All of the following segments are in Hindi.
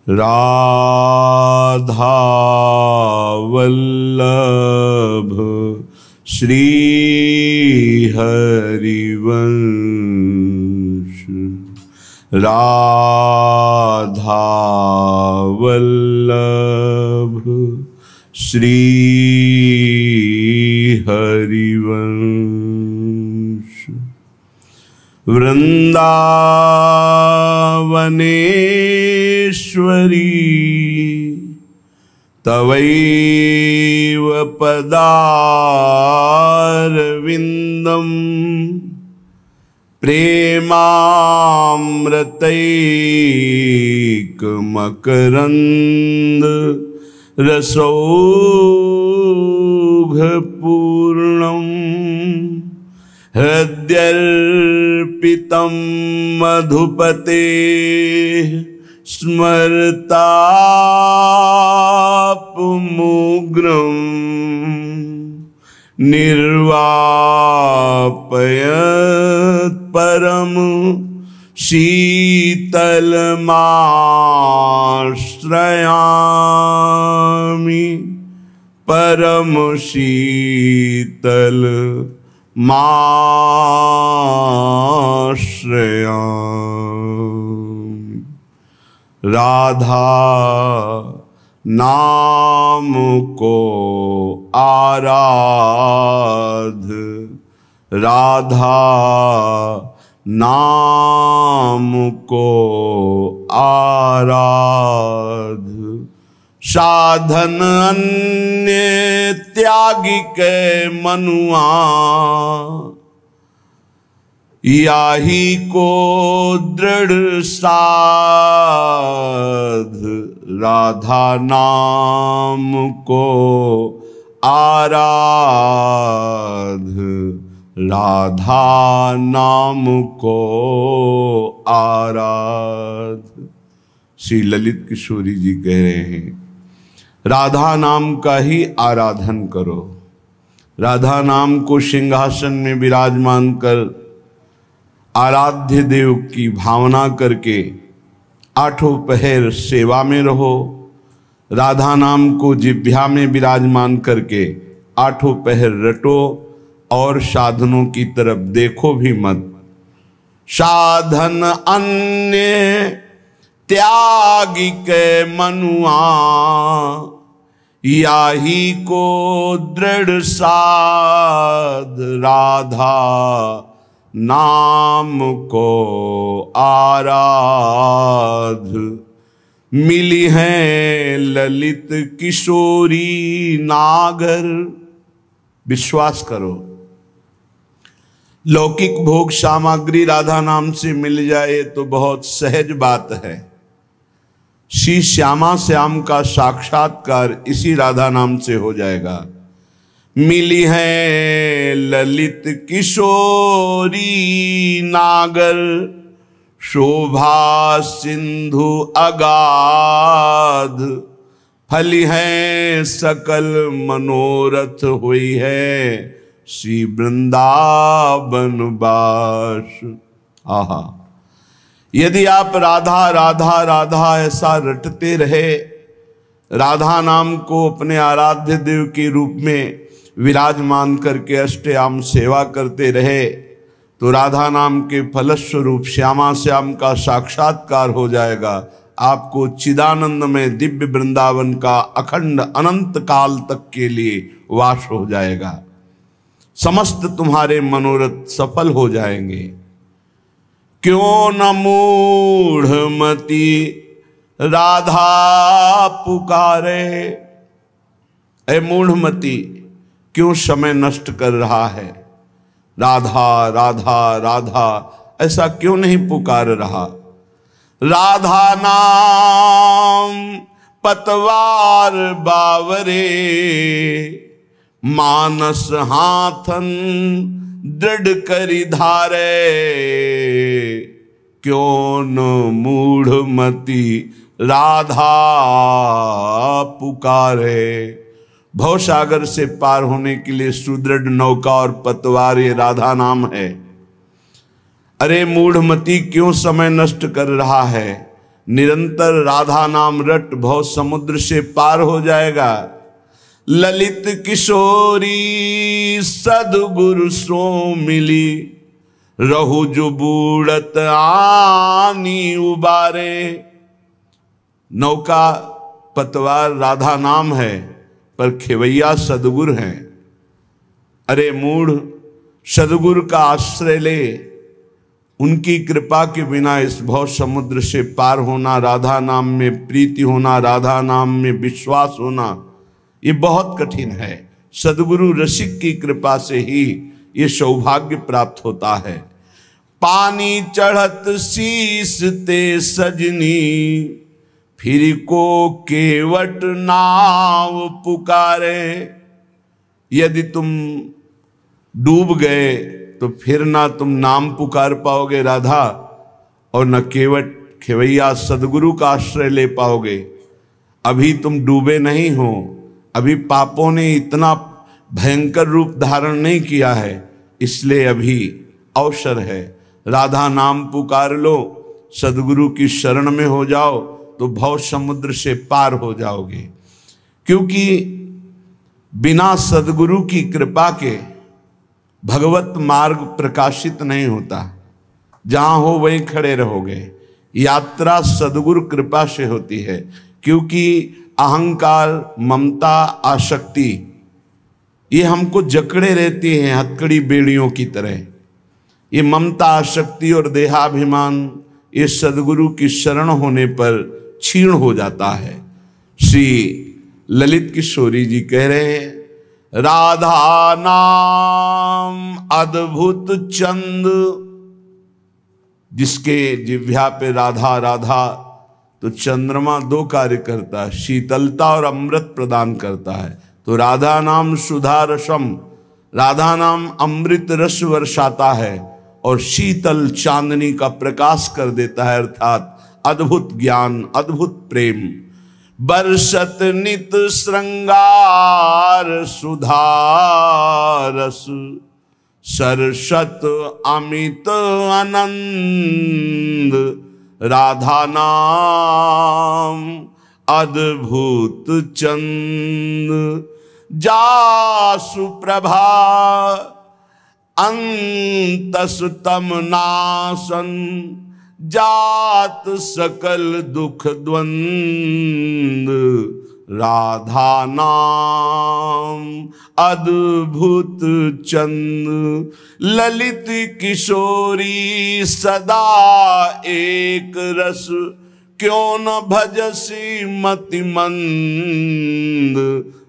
राधा वल्लभ श्री हरिवंश। राधा वल्लभ श्री हरिवंश। वृंदावनेश्वरी तवैव पदारविन्दम् प्रेमामृतैकमकरन्द रसौघपूर्णम् हृद्यर्पितं मधुपते स्मरतापमुग्रं निर्वापयत् परम शीतलमाश्रयामि। परम शीतल माश्रयामि। राधा नाम को आराध, राधा नाम को आराध। साधन अन्य त्यागी के मनुआ, याही को दृढ़ साध। राधा नाम को आराध, राधा नाम को आराध। श्री ललित किशोरी जी कह रहे हैं राधा नाम का ही आराधन करो। राधा नाम को सिंहासन में विराजमान कर आराध्य देव की भावना करके आठों पहर सेवा में रहो। राधा नाम को जिह्वा में विराजमान करके आठों पहर रटो और साधनों की तरफ देखो भी मत। साधन अन्य त्यागी के मनुआ, याही को दृढ़ साध। राधा नाम को आराध। मिली है ललित किशोरी नागर। विश्वास करो, लौकिक भोग सामग्री राधा नाम से मिल जाए तो बहुत सहज बात है। श्री श्यामा श्याम का साक्षात्कार इसी राधा नाम से हो जाएगा। मिली है ललित किशोरी नागर, शोभा सिंधु अगाध। फली है सकल मनोरथ हुई है, श्री वृंदावन बास। आहा, यदि आप राधा राधा राधा ऐसा रटते रहे, राधा नाम को अपने आराध्य देव के रूप में विराजमान करके अष्टयाम सेवा करते रहे, तो राधा नाम के फलस्वरूप श्यामा श्याम का साक्षात्कार हो जाएगा। आपको चिदानंद में दिव्य वृंदावन का अखंड अनंत काल तक के लिए वास हो जाएगा। समस्त तुम्हारे मनोरथ सफल हो जाएंगे। क्यों न मूढ़मती राधा पुकारे। ऐ मूढ़मती, क्यों समय नष्ट कर रहा है? राधा राधा राधा ऐसा क्यों नहीं पुकार रहा? राधा नाम पतवार बावरे, मानस हाथन दृढ़ करी धारे। क्यों न मूढ़मती राधा पुकारे। भवसागर से पार होने के लिए सुदृढ़ नौका और पतवार ये राधा नाम है। अरे मूढ़मती, क्यों समय नष्ट कर रहा है? निरंतर राधा नाम रट भव समुद्र से पार हो जाएगा। ललित किशोरी सदगुरु सो मिली, रहु जो बूढ़त आनी उबारे। नौका पतवार राधा नाम है, पर खेवैया सदगुरु हैं। अरे मूढ़, सदगुरु का आश्रय ले, उनकी कृपा के बिना इस भव समुद्र से पार होना, राधा नाम में प्रीति होना, राधा नाम में विश्वास होना, ये बहुत कठिन है। सदगुरु रसिक की कृपा से ही ये सौभाग्य प्राप्त होता है। पानी चढ़त शीस ते सजनी, फिर को केवट नाव पुकारे। यदि तुम डूब गए तो फिर ना तुम नाम पुकार पाओगे राधा, और न केवट खेवैया सदगुरु का आश्रय ले पाओगे। अभी तुम डूबे नहीं हो, अभी पापों ने इतना भयंकर रूप धारण नहीं किया है, इसलिए अभी अवसर है। राधा नाम पुकार लो, सदगुरु की शरण में हो जाओ, तो भव समुद्र से पार हो जाओगे। क्योंकि बिना सदगुरु की कृपा के भगवत मार्ग प्रकाशित नहीं होता। जहां हो वहीं खड़े रहोगे। यात्रा सदगुरु कृपा से होती है, क्योंकि अहंकार, ममता, आसक्ति ये हमको जकड़े रहती हैं हथकड़ी बेड़ियों की तरह। ये ममता, आसक्ति और देहाभिमान ये सदगुरु की शरण होने पर क्षीण हो जाता है। श्री ललित किशोरी जी कह रहे हैं, राधा नाम अद्भुत चंद। जिसके जिह्वा पे राधा राधा, तो चंद्रमा दो कार्य करता है, शीतलता और अमृत प्रदान करता है। तो राधा नाम सुधा रसम, राधा नाम अमृत रस वर्षाता है और शीतल चांदनी का प्रकाश कर देता है, अर्थात अद्भुत ज्ञान, अद्भुत प्रेम। बरसत नित श्रृंगार सुधारस, सरसत अमित आनंद। राधा नाम अद्भुत चंद, जासु प्रभा अंतस्तम नाशन। जात सकल दुख द्वंद, राधा नाम अद्भुत चंद। ललित किशोरी सदा एक रस, क्यों न भजसी मति मंद।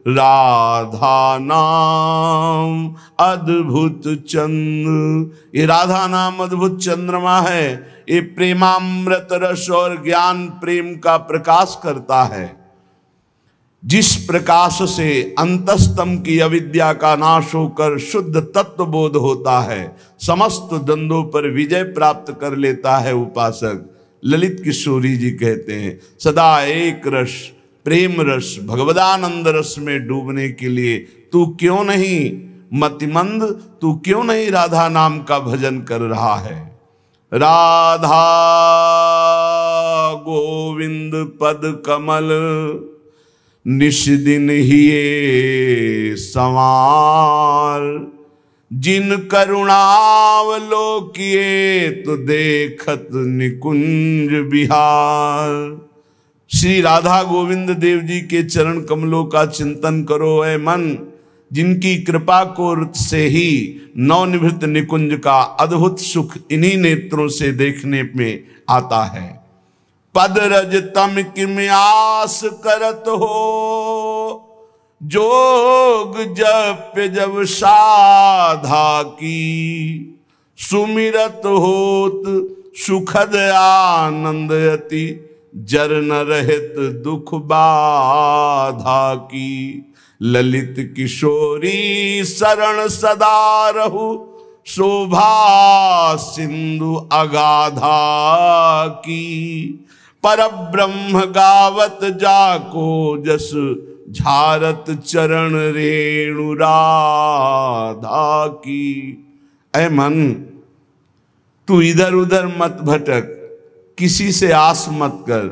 राधा नाम अद्भुत चंद्र। ये राधा नाम अद्भुत चंद्रमा है। ये प्रेमामृत रस और ज्ञान प्रेम का प्रकाश करता है। जिस प्रकाश से अंतस्तम की अविद्या का नाश होकर शुद्ध तत्व बोध होता है, समस्त द्वंद्वों पर विजय प्राप्त कर लेता है उपासक। ललित किशोरी जी कहते हैं, सदा एक रस, प्रेम रस, भगवदानंद रस में डूबने के लिए तू क्यों नहीं मतिमंद, तू क्यों नहीं राधा नाम का भजन कर रहा है। राधा गोविंद पद कमल, निश दिन हिये संवार। जिन करुणावलोकिए, तो देखत निकुंज बिहार। श्री राधा गोविंद देव जी के चरण कमलों का चिंतन करो ऐ मन, जिनकी कृपा को से ही नवनिभृत निकुंज का अद्भुत सुख इन्हीं नेत्रों से देखने में आता है। पद रज तम किम आस करत हो, जोग जप जब साधा की। सुमिरत होत सुखद आनंद अति, जर न रहित दुख बाधा की। ललित किशोरी शरण सदा रहु, शोभा सिंधु अगाधा की। पर ब्रह्म गावत जाको जस, झारत चरण रेणु राधा की। ऐ मन, तू इधर उधर मत भटक, किसी से आस मत कर,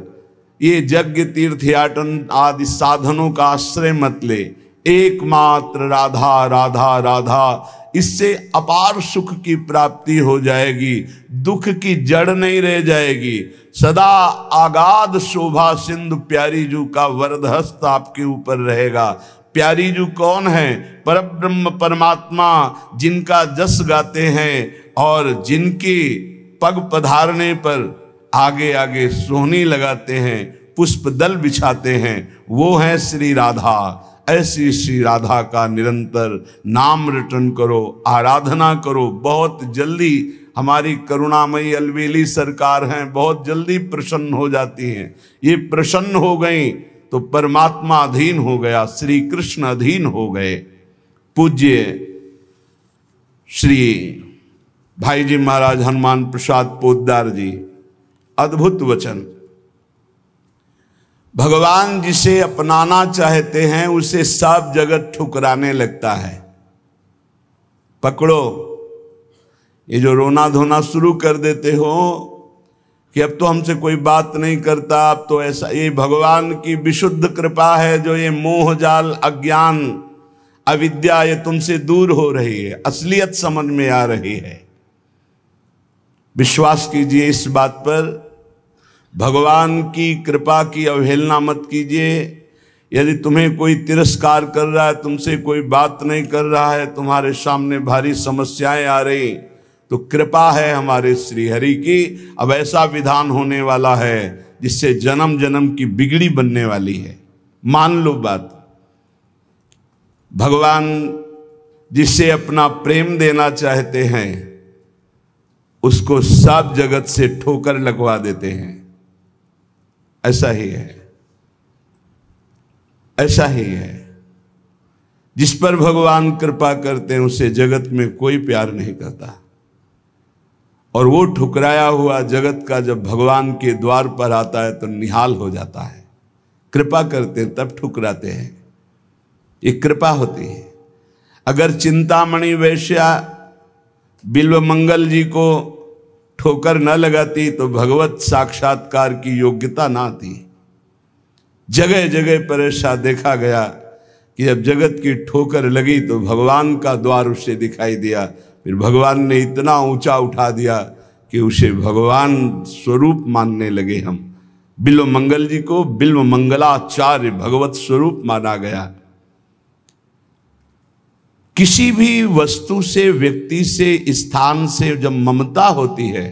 ये यज्ञ तीर्थ याटन आदि साधनों का आश्रय मत ले, एकमात्र राधा राधा राधा, इससे अपार सुख की प्राप्ति हो जाएगी, दुख की जड़ नहीं रह जाएगी। सदा आगाध शोभा सिंधु प्यारी जू का वरदहस्त आपके ऊपर रहेगा। प्यारी जू कौन है? परब्रह्म परमात्मा, जिनका जस गाते हैं और जिनके पग पधारने पर आगे आगे सोहनी लगाते हैं, पुष्प दल बिछाते हैं, वो है श्री राधा। ऐसी श्री राधा का निरंतर नाम रटन करो, आराधना करो। बहुत जल्दी हमारी करुणामयी अलवेली सरकार हैं, बहुत जल्दी प्रसन्न हो जाती हैं। ये प्रसन्न हो गई तो परमात्मा अधीन हो गया, श्री कृष्ण अधीन हो गए। पूज्य श्री भाई जी महाराज हनुमान प्रसाद पोद्दार जी, अद्भुत वचन। भगवान जिसे अपनाना चाहते हैं उसे सब जगत ठुकराने लगता है। पकड़ो, ये जो रोना धोना शुरू कर देते हो कि अब तो हमसे कोई बात नहीं करता, अब तो ऐसा, ये भगवान की विशुद्ध कृपा है जो ये मोह जाल अज्ञान अविद्या ये तुमसे दूर हो रही है, असलियत समझ में आ रही है। विश्वास कीजिए इस बात पर, भगवान की कृपा की अवहेलना मत कीजिए। यदि तुम्हें कोई तिरस्कार कर रहा है, तुमसे कोई बात नहीं कर रहा है, तुम्हारे सामने भारी समस्याएं आ रही, तो कृपा है हमारे श्री हरि की। अब ऐसा विधान होने वाला है जिससे जन्म जन्म की बिगड़ी बनने वाली है। मान लो बात। भगवान जिससे अपना प्रेम देना चाहते हैं उसको सब जगत से ठोकर लगवा देते हैं। ऐसा ही है, ऐसा ही है। जिस पर भगवान कृपा करते हैं उसे जगत में कोई प्यार नहीं करता, और वो ठुकराया हुआ जगत का जब भगवान के द्वार पर आता है तो निहाल हो जाता है। कृपा करते हैं तब ठुकराते हैं, ये कृपा होती है। अगर चिंतामणि वैश्या बिल्व मंगल जी को ठोकर न लगाती तो भगवत साक्षात्कार की योग्यता ना थी। जगह जगह पर ऐसा देखा गया कि जब जगत की ठोकर लगी तो भगवान का द्वार उसे दिखाई दिया, फिर भगवान ने इतना ऊंचा उठा दिया कि उसे भगवान स्वरूप मानने लगे हम। बिल्व मंगल जी को बिल्व मंगलाचार्य भगवत स्वरूप माना गया। किसी भी वस्तु से, व्यक्ति से, स्थान से जब ममता होती है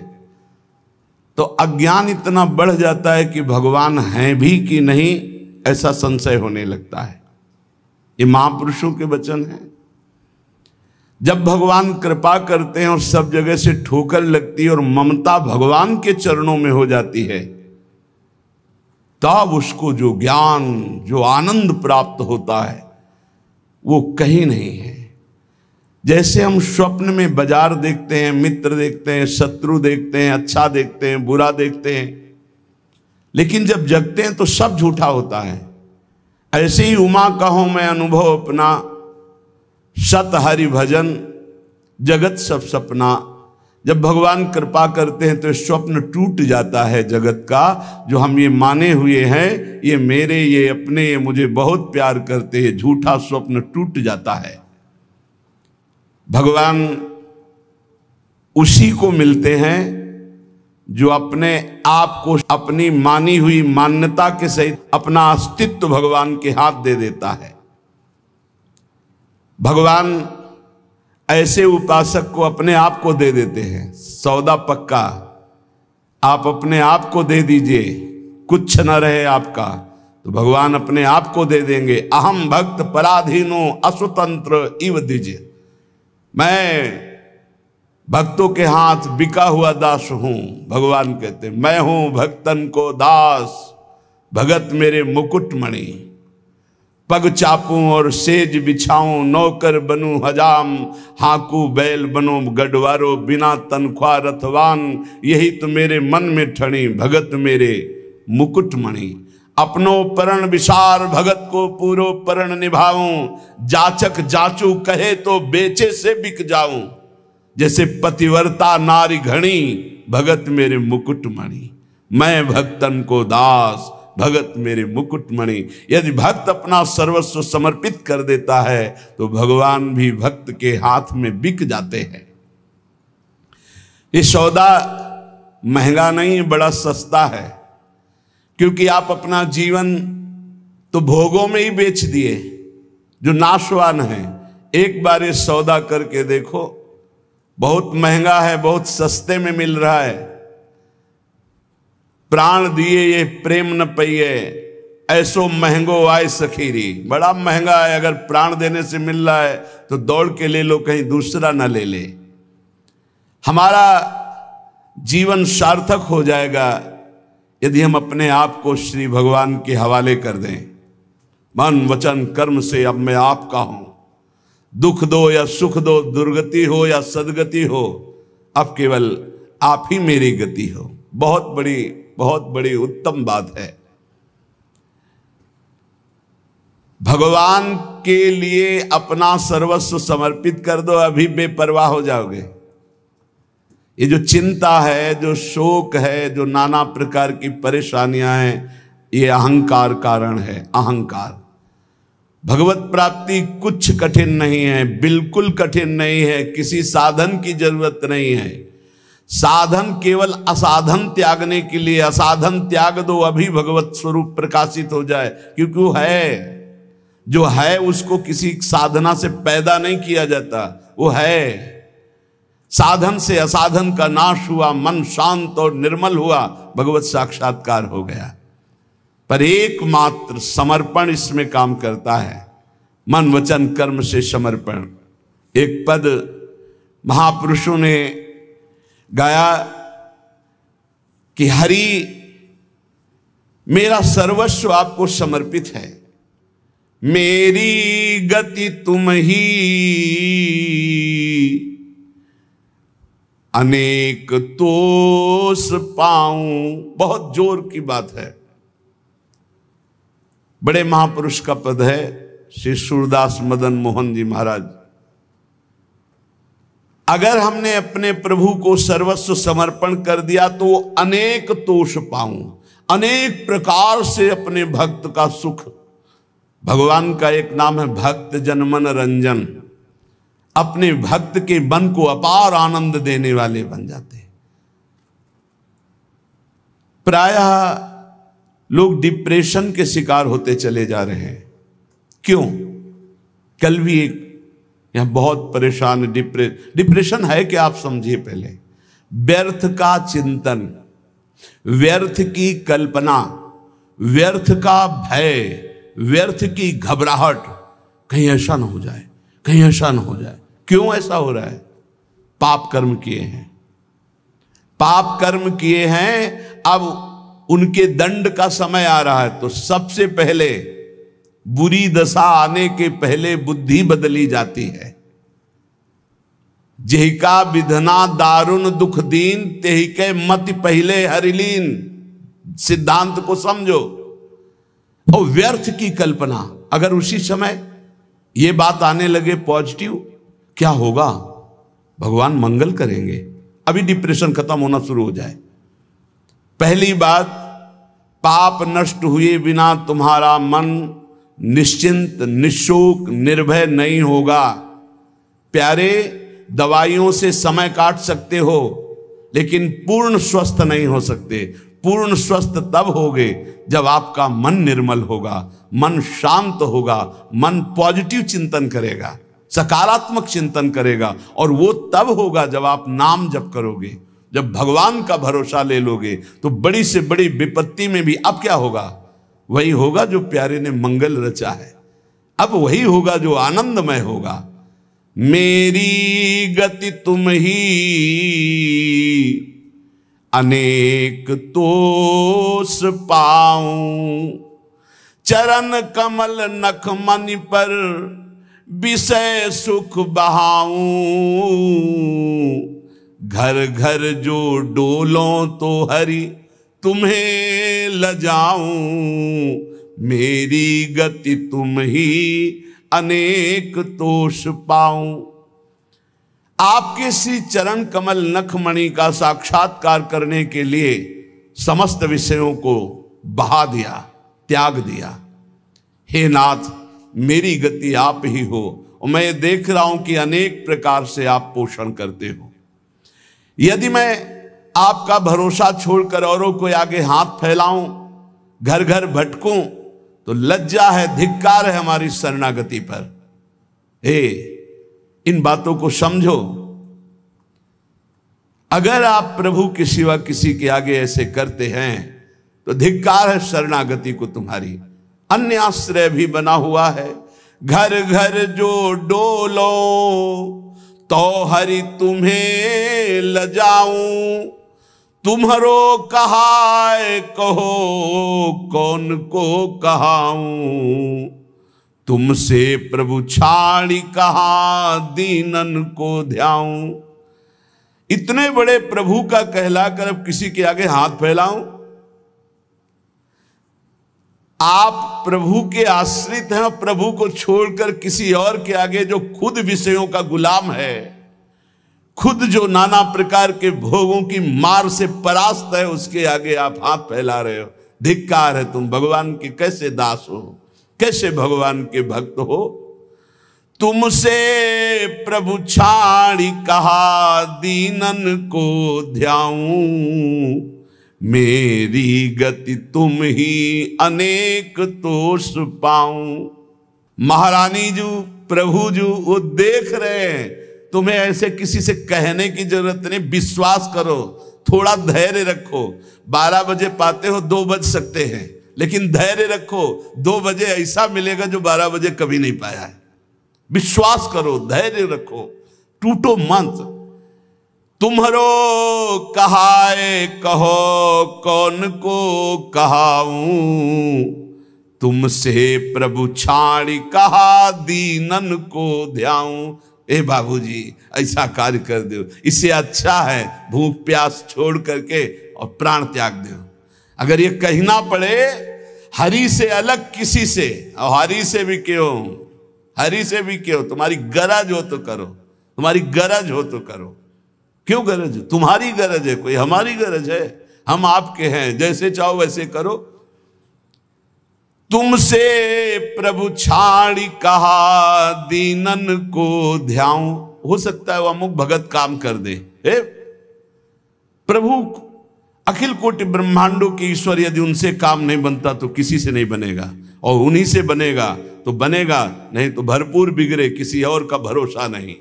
तो अज्ञान इतना बढ़ जाता है कि भगवान हैं भी कि नहीं ऐसा संशय होने लगता है। ये महापुरुषों के वचन हैं। जब भगवान कृपा करते हैं और सब जगह से ठोकर लगती है और ममता भगवान के चरणों में हो जाती है, तब उसको जो ज्ञान, जो आनंद प्राप्त होता है वो कहीं नहीं है। जैसे हम स्वप्न में बाजार देखते हैं, मित्र देखते हैं, शत्रु देखते हैं, अच्छा देखते हैं, बुरा देखते हैं, लेकिन जब जगते हैं तो सब झूठा होता है। ऐसे ही उमा कहो मैं अनुभव अपना, सत हरि भजन जगत सब सपना। जब भगवान कृपा करते हैं तो स्वप्न टूट जाता है जगत का, जो हम ये माने हुए हैं ये मेरे, ये अपने, ये मुझे बहुत प्यार करते हैं, झूठा स्वप्न टूट जाता है। भगवान उसी को मिलते हैं जो अपने आप को अपनी मानी हुई मान्यता के सहित अपना अस्तित्व भगवान के हाथ दे देता है। भगवान ऐसे उपासक को अपने आप को दे देते हैं। सौदा पक्का, आप अपने आप को दे दीजिए, कुछ न रहे आपका, तो भगवान अपने आप को दे देंगे। अहम भक्त पराधीनो असुतंत्र इव दीजिए, मैं भक्तों के हाथ बिका हुआ दास हूं। भगवान कहते मैं हूं भक्तन को दास, भगत मेरे मुकुट मणि। पग चापूं और सेज बिछाऊं, नौकर बनूं हजाम, हाकू बैल बनो गडवारो, बिना तनख्वाह रथवान। यही तो मेरे मन में ठणी, भगत मेरे मुकुट मणि। अपनो परण विसार, भगत को पूरो परण निभाऊं। जाचक जाचू कहे तो बेचे से बिक जाऊं। जैसे पतिव्रता नारी घणी, भगत मेरे मुकुट मणि। मैं भक्तन को दास, भगत मेरे मुकुटमणि। यदि भक्त अपना सर्वस्व समर्पित कर देता है तो भगवान भी भक्त के हाथ में बिक जाते हैं। ये सौदा महंगा नहीं, बड़ा सस्ता है, क्योंकि आप अपना जीवन तो भोगों में ही बेच दिए जो नाशवान है। एक बार ये सौदा करके देखो, बहुत महंगा है, बहुत सस्ते में मिल रहा है। प्राण दिए ये प्रेम न पइए, ऐसो महंगो आए सखीरी। बड़ा महंगा है, अगर प्राण देने से मिल रहा है तो दौड़ के ले लो, कहीं दूसरा ना ले ले। हमारा जीवन सार्थक हो जाएगा यदि हम अपने आप को श्री भगवान के हवाले कर दें। मन वचन कर्म से अब मैं आपका हूं, दुख दो या सुख दो, दुर्गति हो या सदगति हो, अब केवल आप ही मेरी गति हो। बहुत बड़ी उत्तम बात है। भगवान के लिए अपना सर्वस्व समर्पित कर दो, अभी बेपरवाह हो जाओगे। ये जो चिंता है, जो शोक है, जो नाना प्रकार की परेशानियां हैं, ये अहंकार कारण है। अहंकार। भगवत प्राप्ति कुछ कठिन नहीं है, बिल्कुल कठिन नहीं है, किसी साधन की जरूरत नहीं है। साधन केवल असाधन त्यागने के लिए। असाधन त्याग दो, अभी भगवत स्वरूप प्रकाशित हो जाए, क्योंकि वो है, जो है उसको किसी साधना से पैदा नहीं किया जाता, वो है। साधन से असाधन का नाश हुआ, मन शांत और निर्मल हुआ, भगवत साक्षात्कार हो गया। पर एकमात्र समर्पण इसमें काम करता है। मन वचन कर्म से समर्पण। एक पद महापुरुषों ने गाया कि हरि मेरा सर्वस्व आपको समर्पित है, मेरी गति तुम ही, अनेक तोष पाऊं। बहुत जोर की बात है। बड़े महापुरुष का पद है, श्री सूरदास मदन मोहन जी महाराज। अगर हमने अपने प्रभु को सर्वस्व समर्पण कर दिया तो अनेक तोष पाऊं, अनेक प्रकार से अपने भक्त का सुख। भगवान का एक नाम है भक्त जनमन रंजन। अपने भक्त के मन को अपार आनंद देने वाले बन जाते हैं। प्रायः लोग डिप्रेशन के शिकार होते चले जा रहे हैं। क्यों? कल भी एक यह बहुत परेशान। डिप्रेशन है कि आप समझिए पहले। व्यर्थ का चिंतन, व्यर्थ की कल्पना, व्यर्थ का भय, व्यर्थ की घबराहट, कहीं ऐसा ना हो जाए, कहीं ऐसा ना हो जाए। क्यों ऐसा हो रहा है? पाप कर्म किए हैं, पाप कर्म किए हैं। अब उनके दंड का समय आ रहा है, तो सबसे पहले बुरी दशा आने के पहले बुद्धि बदली जाती है। जेहिका विधना दारुण दुख दीन, तेहि के मति पहले हरिलीन। सिद्धांत को समझो। और व्यर्थ की कल्पना, अगर उसी समय ये बात आने लगे पॉजिटिव, क्या होगा? भगवान मंगल करेंगे, अभी डिप्रेशन खत्म होना शुरू हो जाए। पहली बात, पाप नष्ट हुए बिना तुम्हारा मन निश्चिंत, निशोक, निर्भय नहीं होगा। प्यारे, दवाइयों से समय काट सकते हो, लेकिन पूर्ण स्वस्थ नहीं हो सकते। पूर्ण स्वस्थ तब होगे जब आपका मन निर्मल होगा, मन शांत होगा, मन पॉजिटिव चिंतन करेगा, सकारात्मक चिंतन करेगा। और वो तब होगा जब आप नाम जप करोगे, जब भगवान का भरोसा ले लोगे। तो बड़ी से बड़ी विपत्ति में भी अब क्या होगा? वही होगा जो प्यारे ने मंगल रचा है। अब वही होगा जो आनंदमय होगा। मेरी गति तुम ही, अनेक तोष पाऊं। चरण कमल नख मनि पर, विषय सुख बहाऊं। घर घर जो डोलों तो हरि तुम्हें लजाऊं। मेरी गति तुम ही, अनेक तोष पाऊं। आपके श्री चरण कमल नखमणि का साक्षात्कार करने के लिए समस्त विषयों को बहा दिया, त्याग दिया। हे नाथ, मेरी गति आप ही हो, और मैं ये देख रहा हूं कि अनेक प्रकार से आप पोषण करते हो। यदि मैं आपका भरोसा छोड़कर औरों को आगे हाथ फैलाऊं, घर घर भटकूं, तो लज्जा है, धिक्कार है हमारी शरणागति पर। हे, इन बातों को समझो। अगर आप प्रभु के सिवा किसी के आगे ऐसे करते हैं तो धिक्कार है शरणागति को तुम्हारी। अन्य आश्रय भी बना हुआ है। घर घर जो डोलो तो हरि तुम्हें लजाऊं, तुम्हारो कहाय कहो कौन को कहाऊं, तुमसे प्रभु छाड़ी कहा दीनन को ध्याऊं। इतने बड़े प्रभु का कहलाकर अब किसी के आगे हाथ फैलाऊं? आप प्रभु के आश्रित हैं, और प्रभु को छोड़कर किसी और के आगे, जो खुद विषयों का गुलाम है, खुद जो नाना प्रकार के भोगों की मार से परास्त है, उसके आगे आप हाथ फैला रहे हो। धिक्कार है, तुम भगवान के कैसे दास हो, कैसे भगवान के भक्त हो। तुमसे प्रभु छाड़ी कहा दीनन को ध्याऊं, मेरी गति तुम ही अनेक तोष पाऊं। महारानी जी, प्रभु जी वो देख रहे हैं, तुम्हें ऐसे किसी से कहने की जरूरत नहीं। विश्वास करो, थोड़ा धैर्य रखो। 12 बजे पाते हो, 2 बज सकते हैं, लेकिन धैर्य रखो। 2 बजे ऐसा मिलेगा जो 12 बजे कभी नहीं पाया है। विश्वास करो, धैर्य रखो, टूटो मत। तुम्हारो कहाए कहो कौन को कहाऊं, तुमसे प्रभु छाड़ी कहा दीनन को ध्याऊं। ए बाबूजी, ऐसा कार्य कर दो, इससे अच्छा है भूख प्यास छोड़ करके और प्राण त्याग दो। अगर ये कहना पड़े हरि से अलग किसी से, और हरि से भी क्यों, हरि से भी क्यों, तुम्हारी गरज हो तो करो, तुम्हारी गरज हो तो करो। क्यों गरज? तुम्हारी गरज है, कोई हमारी गरज है? हम आपके हैं, जैसे चाहो वैसे करो। तुमसे प्रभु छाड़ी कहा दीनन को ध्याऊं। हो सकता है वो अमुक भगत काम कर दे। प्रभु अखिल कोटि ब्रह्मांडों के ईश्वर, यदि उनसे काम नहीं बनता तो किसी से नहीं बनेगा, और उन्हीं से बनेगा तो बनेगा, नहीं तो भरपूर बिगड़े, किसी और का भरोसा नहीं।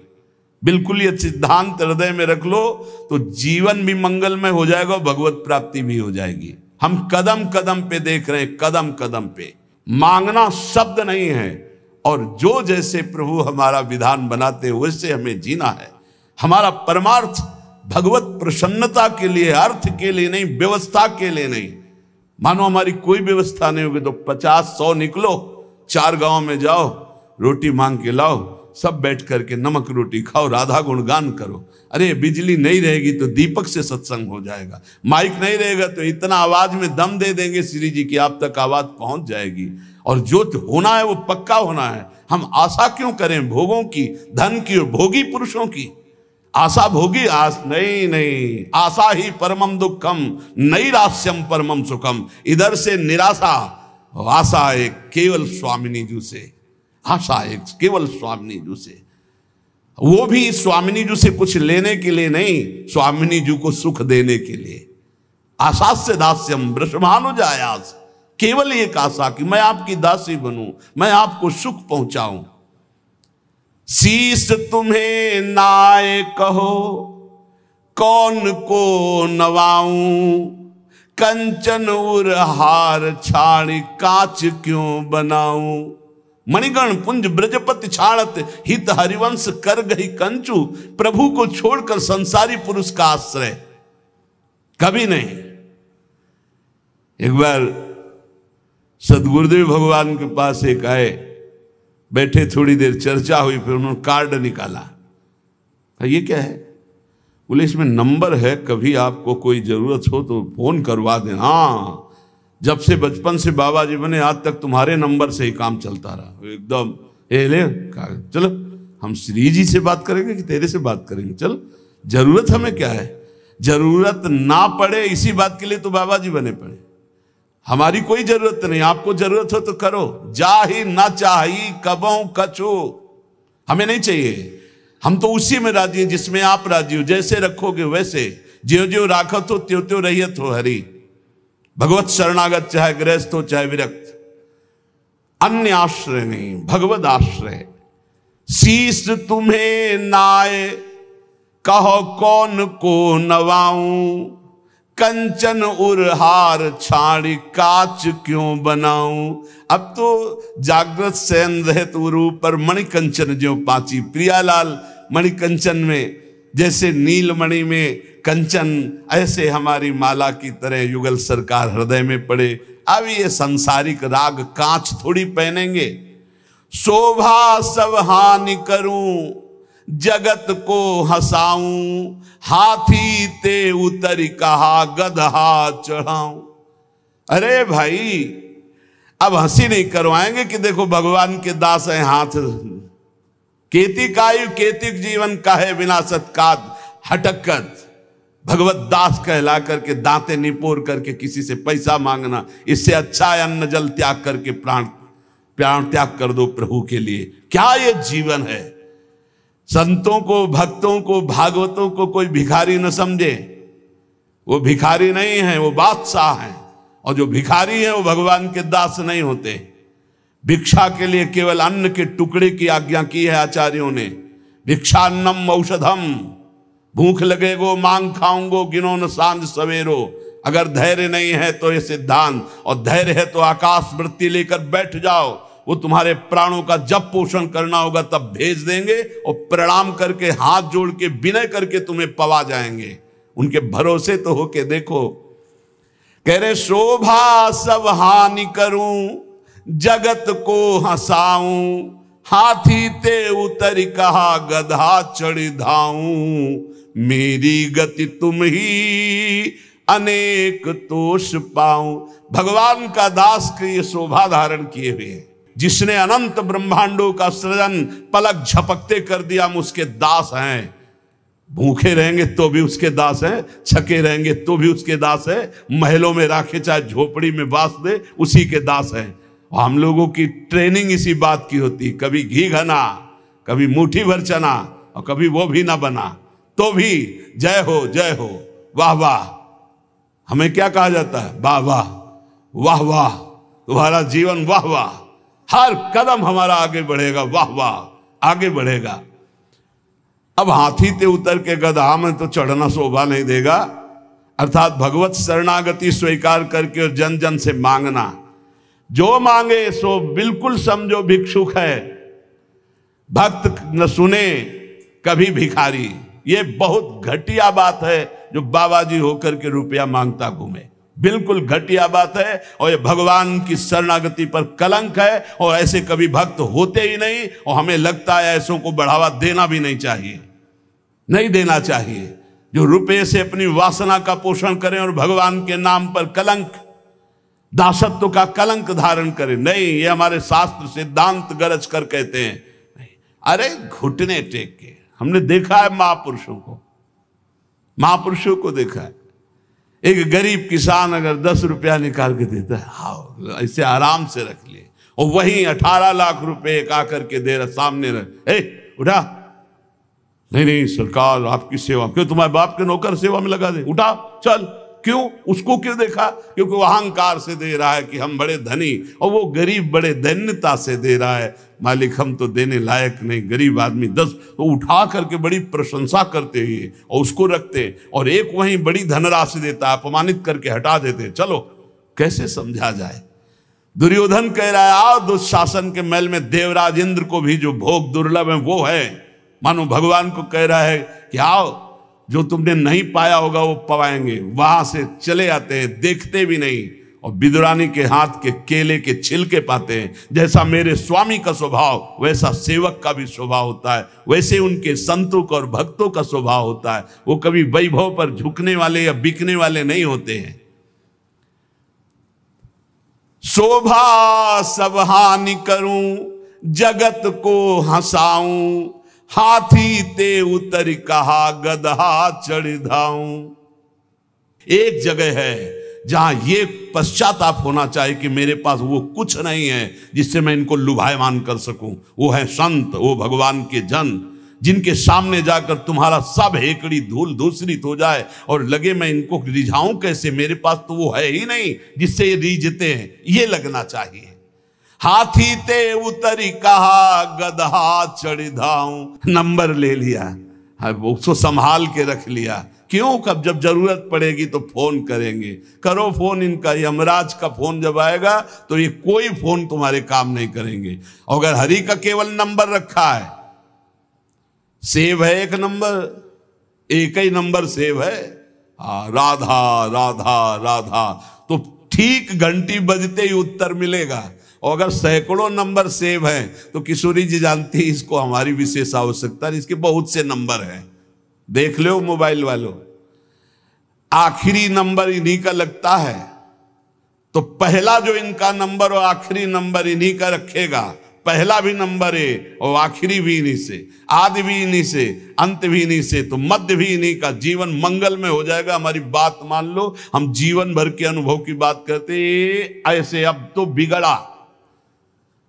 बिल्कुल ये सिद्धांत हृदय में रख लो, तो जीवन भी मंगलमय हो जाएगा और भगवत प्राप्ति भी हो जाएगी। हम कदम कदम पे देख रहे हैं, कदम कदम पे। मांगना शब्द नहीं है, और जो जैसे प्रभु हमारा विधान बनाते हैं वैसे हमें जीना है। हमारा परमार्थ भगवत प्रसन्नता के लिए, अर्थ के लिए नहीं, व्यवस्था के लिए नहीं। मानो हमारी कोई व्यवस्था नहीं होगी तो 50-100 निकलो, 4 गांव में जाओ, रोटी मांग के लाओ, सब बैठ करके नमक रोटी खाओ, राधा गुणगान करो। अरे बिजली नहीं रहेगी तो दीपक से सत्संग हो जाएगा, माइक नहीं रहेगा तो इतना आवाज में दम दे देंगे श्री जी की आप तक आवाज पहुंच जाएगी। और जो होना है वो पक्का होना है। हम आशा क्यों करें भोगों की, धन की और भोगी पुरुषों की? आशा भोगी आस नहीं, आशा ही परमम दुखम, नैराश्यम परमम सुखम। इधर से निराशा, आशा एक केवल स्वामिनी जी से, आशा एक केवल स्वामिनी जी से, वो भी स्वामिनी जी से कुछ लेने के लिए नहीं, स्वामिनी जी को सुख देने के लिए। आशा से दास्यम वृषभानुजायास, केवल एक आशा कि मैं आपकी दासी बनूं, मैं आपको सुख पहुंचाऊं। शीश तुम्हें नाय कहो कौन को नवाऊं, कंचन उर हार छाड़ी कांच क्यों बनाऊं। मणिगण पुंज ब्रजपति छाड़त हित हरिवंश कर गई कंचू। प्रभु को छोड़कर संसारी पुरुष का आश्रय कभी नहीं। एक बार सदगुरुदेव भगवान के पास एक आए, बैठे, थोड़ी देर चर्चा हुई, फिर उन्होंने कार्ड निकाला। ये क्या है? बोले इसमें नंबर है, कभी आपको कोई जरूरत हो तो फोन करवा दें। हाँ, जब से बचपन से बाबा जी बने आज तक तुम्हारे नंबर से ही काम चलता रहा। एकदम ले चलो, हम श्री जी से बात करेंगे कि तेरे से बात करेंगे? चल, जरूरत हमें क्या है? जरूरत ना पड़े इसी बात के लिए तो बाबा जी बने पड़े। हमारी कोई जरूरत नहीं, आपको जरूरत हो तो करो। जाही ना चाही कबों कछु, हमें नहीं चाहिए, हम तो उसी में राजी हैं जिसमें आप राजी हो। जैसे रखोगे वैसे, ज्यो ज्यो राखत हो त्यों त्यों रहियत हो हरि। भगवत शरणागत चाहे गृहस्थ हो चाहे विरक्त, अन्य आश्रय नहीं, भगवत आश्रय। शीश तुम्हें नाय कहो कौन को नवाऊं, कंचन उरहार छाड़ी काच क्यों बनाऊं। अब तो जागृत शयन रहत उरु पर मणि कंचन ज्यों पाची। प्रियालाल मणि कंचन में जैसे नीलमणि में कंचन, ऐसे हमारी माला की तरह युगल सरकार हृदय में पड़े। अब ये सांसारिक राग कांच थोड़ी पहनेंगे। शोभा सब हानि करूं जगत को हंसाऊं, हाथी ते उतर कहा गदहा चढ़ाऊं। अरे भाई, अब हंसी नहीं करवाएंगे कि देखो भगवान के दास हैं हाथ। केति कायु केतिक जीवन का है विनाशत काद हटकत। भगवत दास कहला करके दांते निपोर करके किसी से पैसा मांगना, इससे अच्छा है अन्न जल त्याग करके प्राण त्याग कर दो प्रभु के लिए। क्या ये जीवन है? संतों को, भक्तों को, भागवतों को कोई भिखारी न समझे। वो भिखारी नहीं है, वो बादशाह हैं। और जो भिखारी हैं वो भगवान के दास नहीं होते। भिक्षा के लिए केवल अन्न के टुकड़े की आज्ञा की है आचार्यों ने। भिक्षान्नम औषधम, भूख लगेगो मांग खाऊंगो गिनो न सांझ सवेरो। अगर धैर्य नहीं है तो ये सिद्धांत, और धैर्य है तो आकाश वृत्ति लेकर बैठ जाओ। वो तुम्हारे प्राणों का जब पोषण करना होगा तब भेज देंगे, और प्रणाम करके हाथ जोड़ के विनय करके तुम्हें पवा जाएंगे। उनके भरोसे तो होके देखो। कह रहे शोभा सब हानि करूं जगत को हंसाऊं, हाथी ते उतर कहा गधा चढ़ी धाऊं। मेरी गति तुम ही अनेक तोष पाऊं। भगवान का दास के ये शोभा धारण किए हुए हैं। जिसने अनंत ब्रह्मांडों का सृजन पलक झपकते कर दिया, हम उसके दास हैं। भूखे रहेंगे तो भी उसके दास हैं, छके रहेंगे तो भी उसके दास हैं, महलों में राखे चाहे झोपड़ी में वास दे उसी के दास हैं। और हम लोगों की ट्रेनिंग इसी बात की होती, कभी घी घना, कभी मुट्ठी भर चना, और कभी वो भी ना बना तो भी जय हो वाह वाह। हमें क्या कहा जाता है? वाह वाह वाह वाह, तुम्हारा जीवन वाह वाह, हर कदम हमारा आगे बढ़ेगा, वाह वाह आगे बढ़ेगा। अब हाथी ते उतर के गधा में तो चढ़ना शोभा नहीं देगा। अर्थात भगवत शरणागति स्वीकार करके और जन जन से मांगना, जो मांगे सो बिल्कुल समझो भिक्षुक है। भक्त न सुने कभी भिखारी। ये बहुत घटिया बात है जो बाबा जी होकर के रुपया मांगता घूमे, बिल्कुल घटिया बात है। और ये भगवान की शरणागति पर कलंक है, और ऐसे कभी भक्त होते ही नहीं। और हमें लगता है ऐसों को बढ़ावा देना भी नहीं चाहिए, नहीं देना चाहिए। जो रुपये से अपनी वासना का पोषण करें और भगवान के नाम पर कलंक, दासत्व का कलंक धारण करें, नहीं। ये हमारे शास्त्र सिद्धांत गरज कर कहते हैं। नहीं, अरे घुटने टेक के। हमने देखा है महापुरुषों को देखा है। एक गरीब किसान अगर 10 रुपया निकाल के देता है, हाँ ऐसे आराम से रख लिए, और वहीं 18 लाख रुपए एक आकर के दे रहा सामने रख, ए उठा, नहीं सरकार आपकी सेवा, क्यों तुम्हारे बाप के नौकर सेवा में लगा दे, उठा चल। क्यों? उसको क्यों देखा? क्योंकि वो अहंकार से दे रहा है कि हम बड़े धनी, और वो गरीब बड़े दैन्यता से दे रहा है, मालिक हम तो देने लायक नहीं, गरीब आदमी 10, तो उठा करके बड़ी प्रशंसा करते हुए और उसको रखते, और एक वहीं बड़ी धनराशि देता, अपमानित करके हटा देते। चलो कैसे समझा जाए? दुर्योधन कह रहा है आओ दुशासन के महल में देवराज इंद्र को भी जो भोग दुर्लभ है वो है। मानो भगवान को कह रहा है कि आओ, जो तुमने नहीं पाया होगा वो पाएंगे। वहां से चले आते हैं, देखते भी नहीं, और विदुरानी के हाथ के केले के छिलके पाते हैं। जैसा मेरे स्वामी का स्वभाव वैसा सेवक का भी स्वभाव होता है, वैसे उनके संतों का और भक्तों का स्वभाव होता है। वो कभी वैभव पर झुकने वाले या बिकने वाले नहीं होते हैं। शोभा सब हानि करूं जगत को हंसाऊं, हाथी ते उतर कहा गधा चढ़ धाऊं। एक जगह है जहां ये पश्चाताप होना चाहिए कि मेरे पास वो कुछ नहीं है जिससे मैं इनको लुभायमान कर सकूं। वो है संत, वो भगवान के जन, जिनके सामने जाकर तुम्हारा सब हेकड़ी धूल धूसरित हो जाए और लगे मैं इनको रिझाऊं कैसे, मेरे पास तो वो है ही नहीं जिससे ये रिझते हैं, ये लगना चाहिए। हाथी ते उतरी कहा गदहा चढ़ी धाऊं, नंबर ले लिया, उसको संभाल के रख लिया। क्यों? कब जब जरूरत पड़ेगी तो फोन करेंगे। करो फोन इनका, यमराज का फोन जब आएगा तो ये कोई फोन तुम्हारे काम नहीं करेंगे। अगर हरि का केवल नंबर रखा है, सेव है एक नंबर, एक ही नंबर सेव है, राधा राधा राधा, तो ठीक घंटी बजते ही उत्तर मिलेगा। और अगर सैकड़ों नंबर सेव हैं तो किशोरी जी जानती है इसको हमारी विशेष आवश्यकता है, इसके बहुत से नंबर हैं। देख लो मोबाइल वालों, आखिरी नंबर इन्हीं का लगता है, तो पहला जो इनका नंबर और आखिरी नंबर इन्हीं का रखेगा। पहला भी नंबर है और आखिरी भी इन्हीं से, आदि भी इन्हीं से, अंत भी इन्हीं से, तो मध्य भी इन्हीं का। जीवन मंगल में हो जाएगा। हमारी बात मान लो, हम जीवन भर के अनुभव की बात करते ऐसे, अब तो बिगड़ा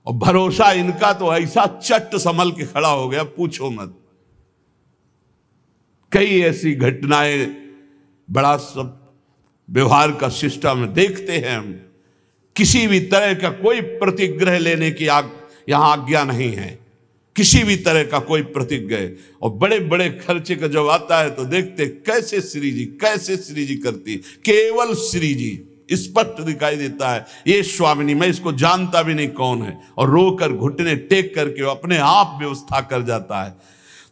और भरोसा इनका तो ऐसा चट संभल के खड़ा हो गया, पूछो मत। कई ऐसी घटनाएं, बड़ा सब व्यवहार का सिस्टम देखते हैं हम, किसी भी तरह का कोई प्रतिग्रह लेने की यहां आज्ञा नहीं है, किसी भी तरह का कोई प्रतिग्रह। और बड़े बड़े खर्चे का जब आता है तो देखते कैसे श्री जी, कैसे श्री जी करती, केवल श्री जी स्पष्ट दिखाई देता है। ये स्वामिनी, मैं इसको जानता भी नहीं कौन है, और रोकर घुटने टेक करके वो अपने आप व्यवस्था कर जाता है।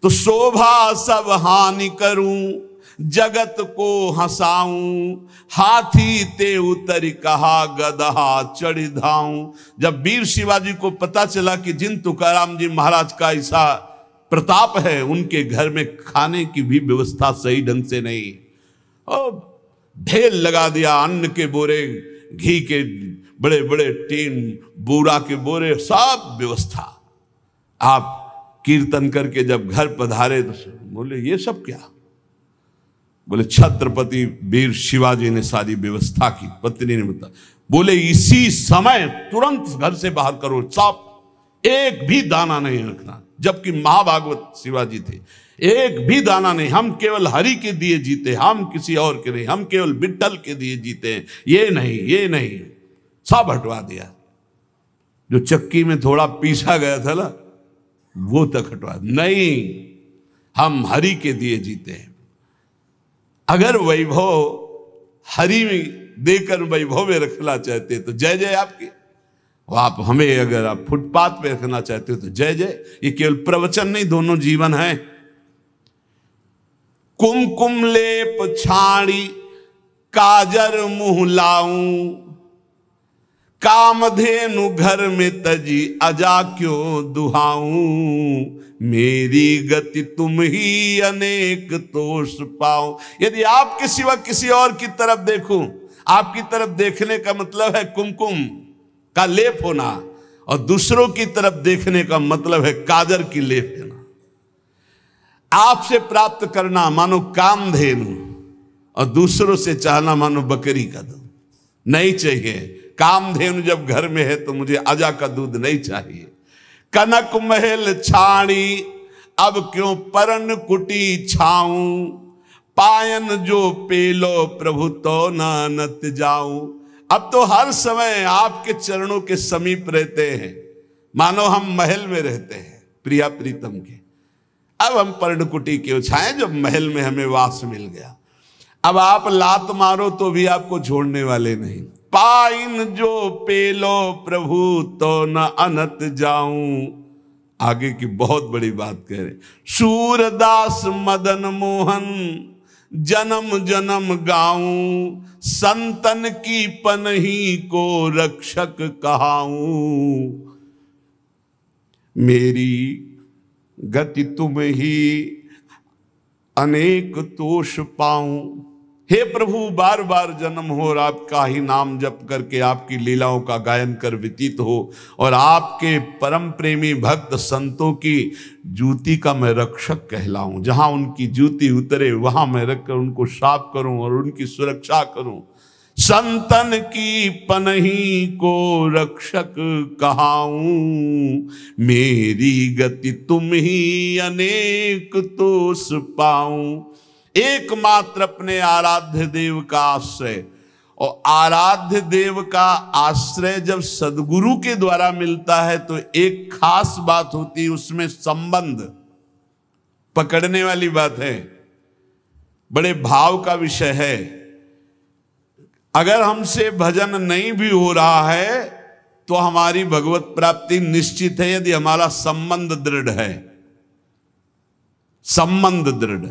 तो शोभा सब हानि करूं, जगत को हंसाऊं, हाथी ते उतरी कहा गदहा चढ़ी धाऊं। जब वीर शिवाजी को पता चला कि जिन तुकाराम जी महाराज का ऐसा प्रताप है, उनके घर में खाने की भी व्यवस्था सही ढंग से नहीं, और ढेर लगा दिया अन्न के बोरे, घी के बड़े बड़े टीन, बूरा के बोरे, सब व्यवस्था। आप कीर्तन करके जब घर पधारे तो बोले ये सब क्या? बोले छत्रपति वीर शिवाजी ने सारी व्यवस्था की। पत्नी ने बताया, बोले इसी समय तुरंत घर से बाहर करो, सब, एक भी दाना नहीं रखना। जबकि महाभागवत शिवाजी थे, एक भी दाना नहीं, हम केवल हरि के दिए जीते, हम किसी और के नहीं, हम केवल विट्ठल के दिए जीते हैं, ये नहीं ये नहीं, सब हटवा दिया। जो चक्की में थोड़ा पीसा गया था ना, वो तक हटवा, नहीं, हम हरि के दिए जीते हैं। अगर वैभव हरि में देकर वैभव में रखना चाहते तो जय जय आपकी, आप हमें अगर आप फुटपाथ पे रखना चाहते हो तो जय जय। ये केवल प्रवचन नहीं, दोनों जीवन है। कुमकुम लेप छाड़ी काजर मुंह लाऊं, कामधेनु घर में तजी अजा क्यों दुहाऊं, मेरी गति तुम ही अनेक तोष पाओ। यदि आपके सिवा किसी और की तरफ देखूं, आपकी तरफ देखने का मतलब है कुमकुम का लेप होना, और दूसरों की तरफ देखने का मतलब है काजर की लेप होना। आपसे प्राप्त करना मानो कामधेनु, और दूसरों से चाहना मानो बकरी का दूध। नहीं चाहिए, कामधेनु जब घर में है तो मुझे अजा का दूध नहीं चाहिए। कनक महल छाड़ी अब क्यों परन कुटी छाऊं, पायन जो पेलो प्रभु तो नानत जाऊं। अब तो हर समय आपके चरणों के समीप रहते हैं, मानो हम महल में रहते हैं प्रिया प्रीतम के। अब हम पर्णकुटी क्यों छाएं जब महल में हमें वास मिल गया। अब आप लात मारो तो भी आपको छोड़ने वाले नहीं। पाइन जो पेलो प्रभु तो न अनत जाऊं। आगे की बहुत बड़ी बात कह रहे, सूरदास मदन मोहन जन्म जन्म गाऊं, संतन की पनही को रक्षक कहाऊं, मेरी गति तुम ही अनेक तोष पाऊं। हे प्रभु बार बार जन्म हो और आपका ही नाम जप करके आपकी लीलाओं का गायन कर व्यतीत हो और आपके परम प्रेमी भक्त संतों की जूती का मैं रक्षक कहलाऊं। जहां उनकी जूती उतरे वहां मैं रखकर उनको साफ करूं और उनकी सुरक्षा करूं। संतन की पनही को रक्षक कहाऊं, मेरी गति तुम ही अनेक तोष पाऊं। एकमात्र अपने आराध्य देव का आश्रय, और आराध्य देव का आश्रय जब सदगुरु के द्वारा मिलता है तो एक खास बात होती है, उसमें संबंध पकड़ने वाली बात है, बड़े भाव का विषय है। अगर हमसे भजन नहीं भी हो रहा है तो हमारी भगवत प्राप्ति निश्चित है, यदि हमारा संबंध दृढ़ है। संबंध दृढ़,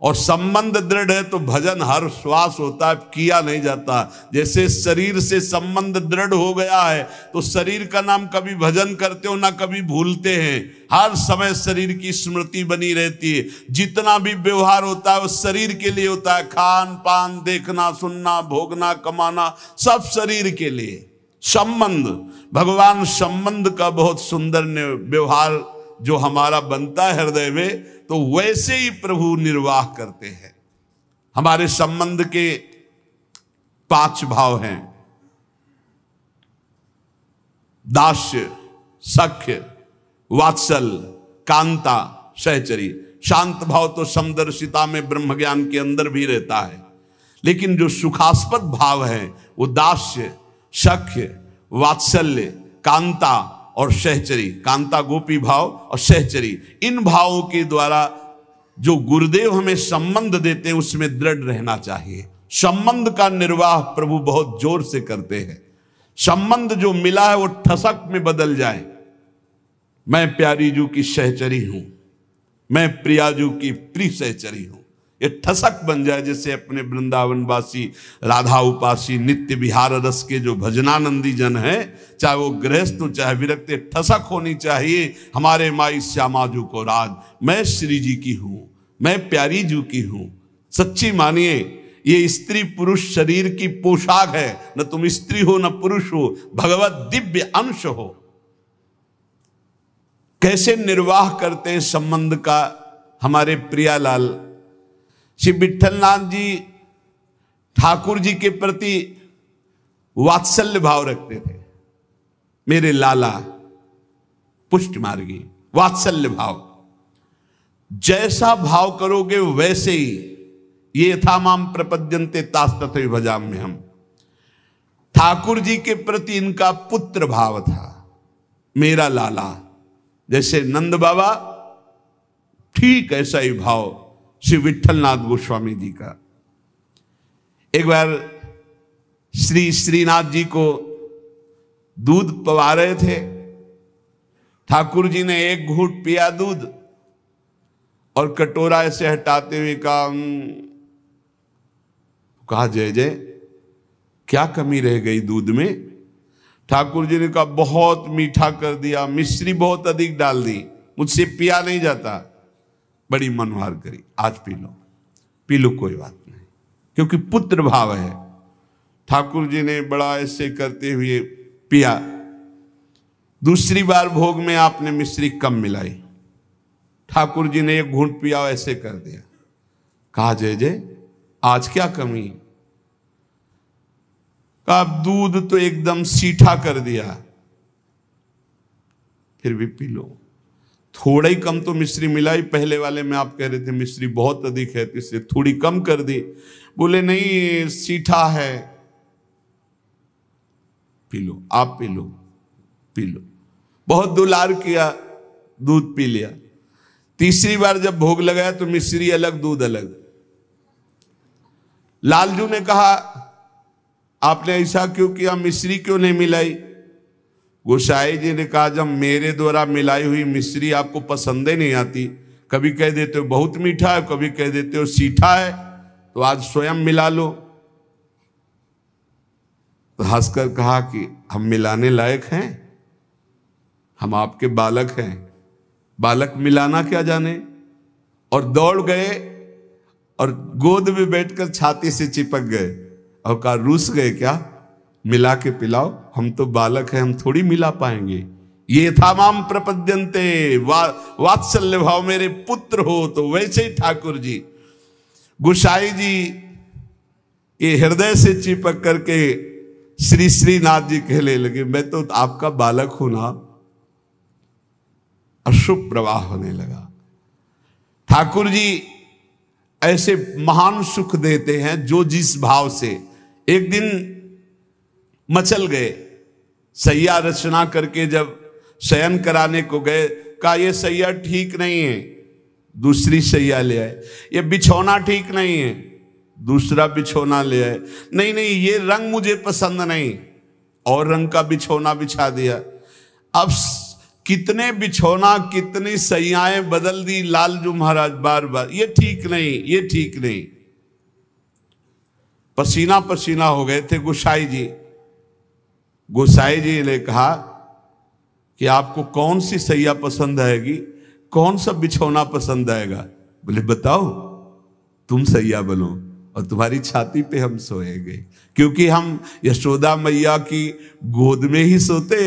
और संबंध दृढ़ है तो भजन हर श्वास होता है, किया नहीं जाता। जैसे शरीर से संबंध दृढ़ हो गया है तो शरीर का नाम कभी भजन करते हो ना कभी भूलते हैं, हर समय शरीर की स्मृति बनी रहती है। जितना भी व्यवहार होता है वो शरीर के लिए होता है, खान पान, देखना सुनना, भोगना कमाना, सब शरीर के लिए। संबंध, भगवान संबंध का बहुत सुंदर व्यवहार जो हमारा बनता है हृदय में, तो वैसे ही प्रभु निर्वाह करते हैं। हमारे संबंध के 5 भाव हैं, दास्य, सख्य, वात्सल्य, कांता, सहचरी। शांत भाव तो समदर्शिता में ब्रह्म ज्ञान के अंदर भी रहता है, लेकिन जो सुखास्पद भाव है वो दास्य, सख्य, वात्सल्य, कांता और सहचरी। कांता गोपी भाव और सहचरी, इन भावों के द्वारा जो गुरुदेव हमें संबंध देते हैं उसमें दृढ़ रहना चाहिए। संबंध का निर्वाह प्रभु बहुत जोर से करते हैं। संबंध जो मिला है वो ठसक में बदल जाए। मैं प्यारी जू की सहचरी हूं, मैं प्रियाजू की प्रिय सहचरी हूं, ये ठसक बन जाए। जैसे अपने वृंदावनवासी राधा उपासी नित्य विहार रस के जो भजनानंदी जन हैं, चाहे वो गृहस्थ हो चाहे विरक्त, ठसक होनी चाहिए हमारे माई श्यामा जू को राज, मैं श्री जी की हूं, मैं प्यारी जू की हूं। सच्ची मानिए ये स्त्री पुरुष शरीर की पोशाक है, न तुम स्त्री हो न पुरुष हो, भगवत दिव्य अंश हो। कैसे निर्वाह करते हैं संबंध का हमारे प्रियालाल। श्री विठलनाथ जी ठाकुर जी के प्रति वात्सल्य भाव रखते थे। मेरे लाला पुष्ट मार्गी, वात्सल्य भाव। जैसा भाव करोगे वैसे ही, ये यथा माम प्रपद्यन्ते तास तथैव भजाम्यहम् हम। ठाकुर जी के प्रति इनका पुत्र भाव था, मेरा लाला। जैसे नंद बाबा, ठीक ऐसा ही भाव श्री विठलनाथ गोस्वामी जी का। एक बार श्री श्रीनाथ जी को दूध पवा रहे थे, ठाकुर जी ने एक घूंट पिया दूध और कटोरा ऐसे हटाते हुए कहा जय जय, क्या कमी रह गई दूध में? ठाकुर जी ने कहा बहुत मीठा कर दिया, मिश्री बहुत अधिक डाल दी, मुझसे पिया नहीं जाता। बड़ी मनोहार करी, आज पी लो कोई बात नहीं, क्योंकि पुत्र भाव है। ठाकुर जी ने बड़ा ऐसे करते हुए पिया। दूसरी बार भोग में आपने मिश्री कम मिलाई, ठाकुर जी ने एक घूंट पिया, ऐसे कर दिया। कहा जय जय, आज क्या कमी? कहा दूध तो एकदम सीठा कर दिया, फिर भी पी लो। थोड़ा ही कम तो मिश्री मिलाई, पहले वाले में आप कह रहे थे मिश्री बहुत अधिक है, इसलिए थोड़ी कम कर दी। बोले नहीं सीठा है, पी लो, आप पी लो, पी लो। बहुत दुलार किया, दूध पी लिया। तीसरी बार जब भोग लगाया तो मिश्री अलग दूध अलग। लालजू ने कहा आपने ऐसा क्यों किया, मिश्री क्यों नहीं मिलाई? गोसाई जी ने कहा जब मेरे द्वारा मिलाई हुई मिश्री आपको पसंद ही नहीं आती, कभी कह देते हो बहुत मीठा है, कभी कह देते हो सीठा है, तो आज स्वयं मिला लो। तो हंसकर कहा कि हम मिलाने लायक हैं, हम आपके बालक हैं, बालक मिलाना क्या जाने। और दौड़ गए और गोद में बैठकर छाती से चिपक गए और कहा रूस गए क्या, मिला के पिलाओ, हम तो बालक हैं, हम थोड़ी मिला पाएंगे। ये था माम प्रपद्यन्ते, वात्सल्य भाव, मेरे पुत्र हो। तो वैसे ही ठाकुर जी, गोसाई जी ये हृदय से चिपक करके श्री श्रीनाथ जी कहने लगे, मैं तो आपका बालक हूं ना। अशुभ प्रवाह होने लगा। ठाकुर जी ऐसे महान सुख देते हैं जो जिस भाव से। एक दिन मचल गए, सैया रचना करके जब शयन कराने को गए, कहा ये सैया ठीक नहीं है, दूसरी सैया ले आए। ये बिछौना ठीक नहीं है, दूसरा बिछौना ले आए। नहीं नहीं, ये रंग मुझे पसंद नहीं, और रंग का बिछौना बिछा दिया। अब कितने बिछौना, कितनी सैयाएं बदल दी लालजू महाराज बार बार, ये ठीक नहीं, ये ठीक नहीं। पसीना पसीना हो गए थे गोसाई जी। गोसाई जी ने कहा कि आपको कौन सी सैया पसंद आएगी, कौन सा बिछौना पसंद आएगा? बोले बताओ, तुम सैया बनो और तुम्हारी छाती पे हम सोएंगे, क्योंकि हम यशोदा मैया की गोद में ही सोते।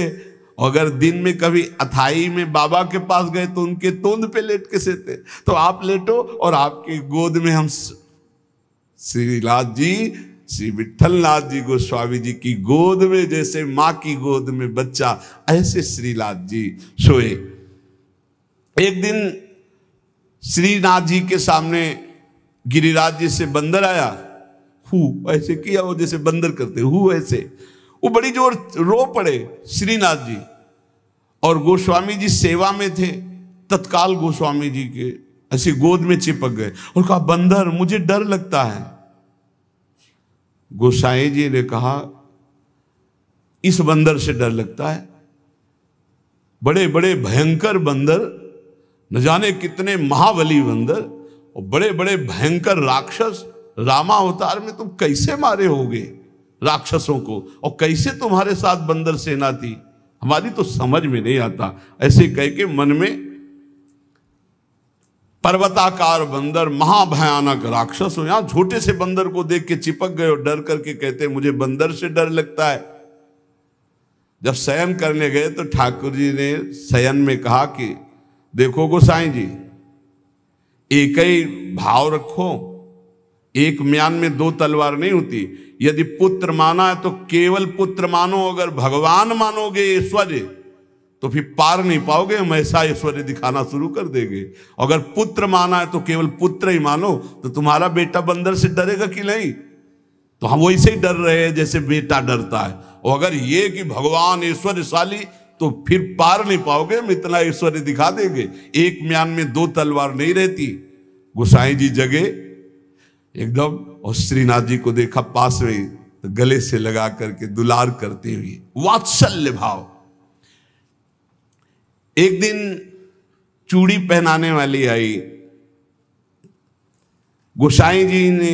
अगर दिन में कभी अथाई में बाबा के पास गए तो उनके तोंद पे लेट के सोते। तो आप लेटो और आपकी गोद में हम, श्रीनाथ जी, श्री विठलनाथ जी गोस्वामी जी की गोद में जैसे माँ की गोद में बच्चा, ऐसे श्रीनाथ जी सोए। एक दिन श्रीनाथ जी के सामने गिरिराज जी से बंदर आया, हु ऐसे किया, वो जैसे बंदर करते हु ऐसे, वो बड़ी जोर रो पड़े श्रीनाथ जी। और गोस्वामी जी सेवा में थे, तत्काल गोस्वामी जी के ऐसे गोद में चिपक गए और कहा बंदर मुझे डर लगता है। गोसाई जी ने कहा इस बंदर से डर लगता है? बड़े बड़े भयंकर बंदर, न जाने कितने महाबली बंदर और बड़े बड़े भयंकर राक्षस, रामा अवतार में तुम कैसे मारे होगे राक्षसों को, और कैसे तुम्हारे साथ बंदर सेना थी, हमारी तो समझ में नहीं आता। ऐसे कह के मन में पर्वताकार बंदर, महाभयानक राक्षस हो, यहां छोटे से बंदर को देख के चिपक गए और डर करके कहते मुझे बंदर से डर लगता है। जब शयन करने गए तो ठाकुर जी ने शयन में कहा कि देखो गोसाई जी, एक ही भाव रखो, एक म्यान में दो तलवार नहीं होती। यदि पुत्र माना है तो केवल पुत्र मानो, अगर भगवान मानोगे ऐश्वर्य तो फिर पार नहीं पाओगे, हम ऐसा ऐश्वर्य दिखाना शुरू कर देंगे। अगर पुत्र माना है तो केवल पुत्र ही मानो, तो तुम्हारा बेटा बंदर से डरेगा कि नहीं? तो हम वैसे ही डर रहे हैं जैसे बेटा डरता है। और अगर ये कि भगवान ऐश्वर्यशाली, तो फिर पार नहीं पाओगे, हम इतना ऐश्वर्य दिखा देंगे। एक म्यान में दो तलवार नहीं रहती। गोसाई जी जगे एकदम, और श्रीनाथ जी को देखा पास में, तो गले से लगा करके दुलार करते हुए, वात्सल्य भाव। एक दिन चूड़ी पहनाने वाली आई, गोसाई जी ने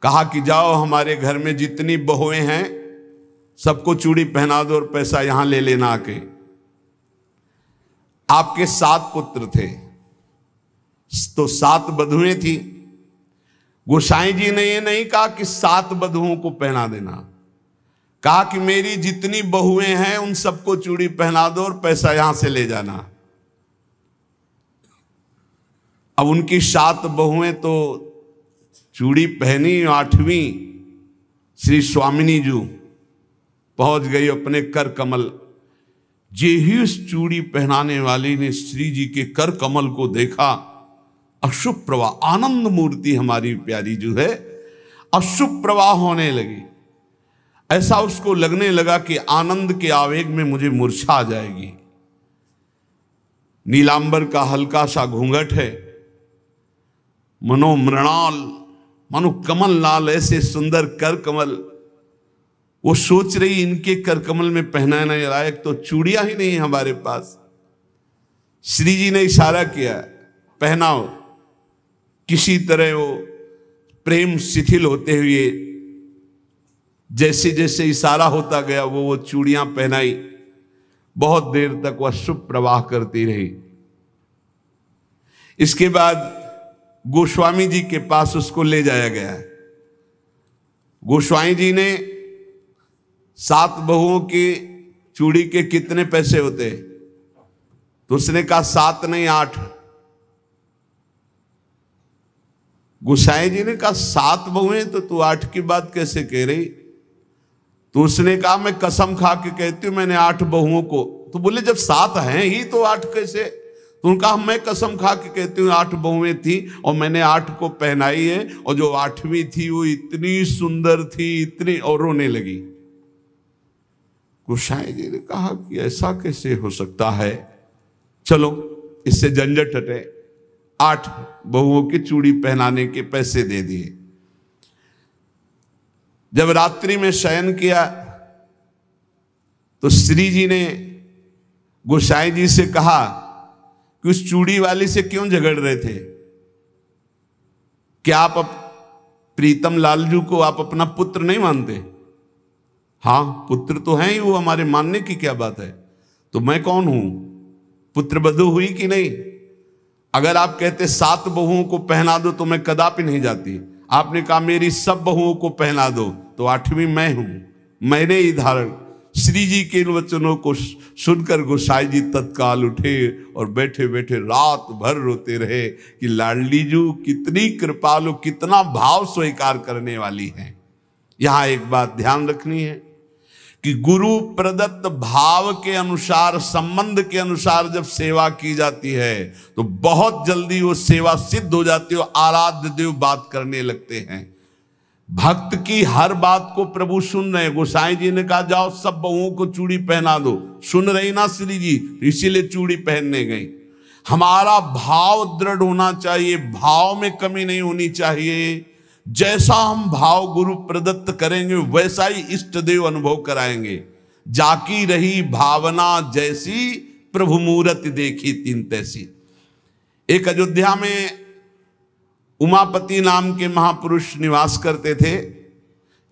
कहा कि जाओ हमारे घर में जितनी बहुएं हैं सबको चूड़ी पहना दो और पैसा यहां ले लेना आके। आपके 7 पुत्र थे तो 7 बधुएं थी। गोसाई जी ने ये नहीं कहा कि 7 बधुओं को पहना देना, कहा कि मेरी जितनी बहुएं हैं उन सबको चूड़ी पहना दो और पैसा यहां से ले जाना। अब उनकी 7 बहुएं तो चूड़ी पहनी, 8वीं श्री स्वामिनी जी पहुंच गई अपने कर कमल। जे ही उस चूड़ी पहनाने वाली ने श्री जी के कर कमल को देखा, अशुभ प्रवाह, आनंद मूर्ति हमारी प्यारी जो है, अशुभ प्रवाह होने लगी। ऐसा उसको लगने लगा कि आनंद के आवेग में मुझे मूर्छा आ जाएगी। नीलांबर का हल्का सा घूंघट है, मनो मृणाल, मनो कमल लाल, ऐसे सुंदर कर कमल। वो सोच रही इनके कर कमल में पहनाने लायक तो चूड़ियां ही नहीं हमारे पास। श्री जी ने इशारा किया, पहनाओ। किसी तरह वो प्रेम शिथिल होते हुए जैसे जैसे इशारा होता गया वो चूड़ियां पहनाई। बहुत देर तक वह शुभ प्रवाह करती रही। इसके बाद गोस्वामी जी के पास उसको ले जाया गया। गोस्वामी जी ने 7 बहुओं की चूड़ी के कितने पैसे होते, तो उसने कहा 7 नहीं 8। गोसाई जी ने कहा 7 बहुएं तो तू 8 की बात कैसे कह रही? तो उसने कहा मैं कसम खा के कहती हूं मैंने 8 बहुओं को। तो बोले जब 7 हैं ही तो 8 कैसे? तो उनका मैं कसम खा के कहती हूँ 8 बहुएं थी और मैंने 8 को पहनाई है, और जो 8वीं थी वो इतनी सुंदर थी, इतनी, और रोने लगी। गोसाई जी ने कहा कि ऐसा कैसे हो सकता है, चलो इससे झंझट हटे। 8 बहुओं की चूड़ी पहनाने के पैसे दे दिए। जब रात्रि में शयन किया तो श्री जी ने गोसाई जी से कहा कि उस चूड़ी वाली से क्यों झगड़ रहे थे? क्या आप प्रीतम लालजू को आप अपना पुत्र नहीं मानते? हाँ पुत्र तो है ही, वो हमारे मानने की क्या बात है। तो मैं कौन हूं, पुत्र बधू हुई कि नहीं? अगर आप कहते 7 बहुओं को पहना दो तो मैं कदापि नहीं जाती। आपने कहा मेरी सब बहुओं को पहना दो, तो 8वीं मैं हूं, मैंने ही धारण। श्री जी के इन वचनों को सुनकर गोसाई जी तत्काल उठे और बैठे बैठे रात भर रोते रहे कि लाडली जू कितनी कृपालु, कितना भाव स्वीकार करने वाली है। यहां एक बात ध्यान रखनी है कि गुरु प्रदत्त भाव के अनुसार, संबंध के अनुसार जब सेवा की जाती है तो बहुत जल्दी वो सेवा सिद्ध हो जाती है, आराध्य देव बात करने लगते हैं। भक्त की हर बात को प्रभु सुन रहे हैं। गोसाई जी ने कहा जाओ सब बहुओं को चूड़ी पहना दो, सुन रही ना श्री जी, इसीलिए चूड़ी पहनने गई। हमारा भाव दृढ़ होना चाहिए, भाव में कमी नहीं होनी चाहिए। जैसा हम भाव गुरु प्रदत्त करेंगे वैसा ही इष्ट देव अनुभव कराएंगे। जाकी रही भावना जैसी, प्रभु मूरत देखी तीन तैसी। एक अयोध्या में उमापति नाम के महापुरुष निवास करते थे।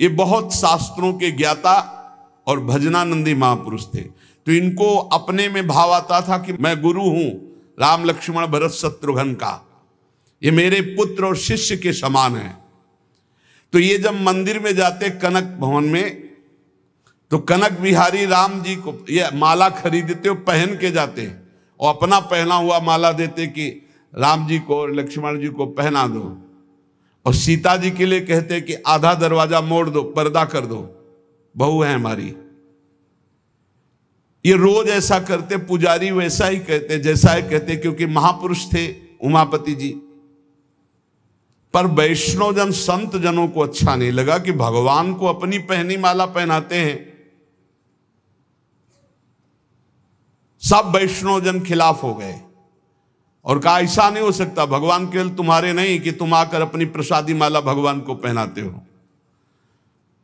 ये बहुत शास्त्रों के ज्ञाता और भजनानंदी महापुरुष थे। तो इनको अपने में भाव आता था कि मैं गुरु हूं राम लक्ष्मण भरत शत्रुघ्न का, ये मेरे पुत्र और शिष्य के समान है। तो ये जब मंदिर में जाते कनक भवन में, तो कनक बिहारी राम जी को ये माला खरीदते, पहन के जाते और अपना पहना हुआ माला देते कि राम जी को और लक्ष्मण जी को पहना दो, और सीता जी के लिए कहते कि आधा दरवाजा मोड़ दो, पर्दा कर दो, बहू है हमारी। ये रोज ऐसा करते। पुजारी वैसा ही कहते, जैसा ही कहते, क्योंकि महापुरुष थे उमापति जी। पर वैष्णव जन संत जनों को अच्छा नहीं लगा कि भगवान को अपनी पहनी माला पहनाते हैं। सब वैष्णव जन खिलाफ हो गए और कहा ऐसा नहीं हो सकता, भगवान केवल तुम्हारे नहीं कि तुम आकर अपनी प्रसादी माला भगवान को पहनाते हो।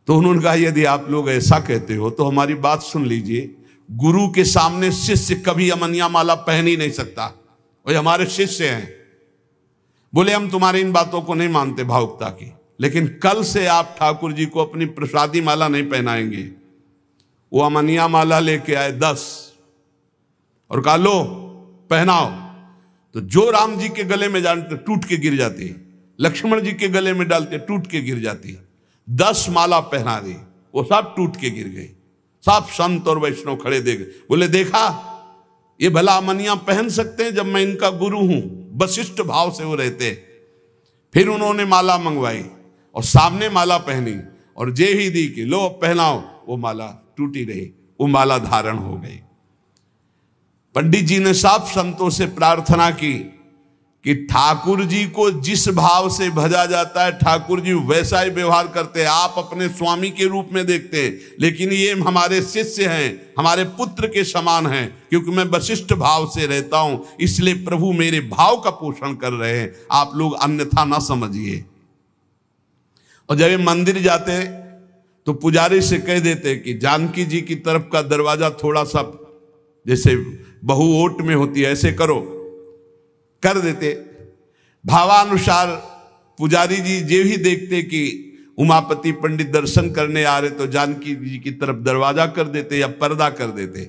तो उन्होंने कहा यदि आप लोग ऐसा कहते हो तो हमारी बात सुन लीजिए। गुरु के सामने शिष्य कभी अमनिया माला पहन ही नहीं सकता, और हमारे शिष्य हैं। बोले हम तुम्हारी इन बातों को नहीं मानते भावुकता की, लेकिन कल से आप ठाकुर जी को अपनी प्रसादी माला नहीं पहनाएंगे। वो अमनिया माला लेके आए 10 और कहा लो पहनाओ। तो जो राम जी के गले में डालते टूट के गिर जाती, लक्ष्मण जी के गले में डालते टूट के गिर जाती। 10 माला पहना दी, वो सब टूट के गिर गई। सब संत और वैष्णव खड़े देख, बोले देखा ये भला अमनिया पहन सकते हैं जब मैं इनका गुरु हूं। वशिष्ठ भाव से वो रहते। फिर उन्होंने माला मंगवाई और सामने माला पहनी और जे ही दी कि लो पहनाओ, वो माला टूटी रही, वो माला धारण हो गई। पंडित जी ने सब संतों से प्रार्थना की कि ठाकुर जी को जिस भाव से भजा जाता है ठाकुर जी वैसा ही व्यवहार करते हैं। आप अपने स्वामी के रूप में देखते हैं, लेकिन ये हमारे शिष्य हैं, हमारे पुत्र के समान हैं। क्योंकि मैं वशिष्ठ भाव से रहता हूं, इसलिए प्रभु मेरे भाव का पोषण कर रहे हैं, आप लोग अन्यथा ना समझिए। और जब ये मंदिर जाते तो पुजारी से कह देते कि जानकी जी की तरफ का दरवाजा थोड़ा सा जैसे बहु ओट में होती है ऐसे करो, कर देते। भावानुसार पुजारी जी जे ही देखते कि उमापति पंडित दर्शन करने आ रहे तो जानकी जी की तरफ दरवाजा कर देते या पर्दा कर देते।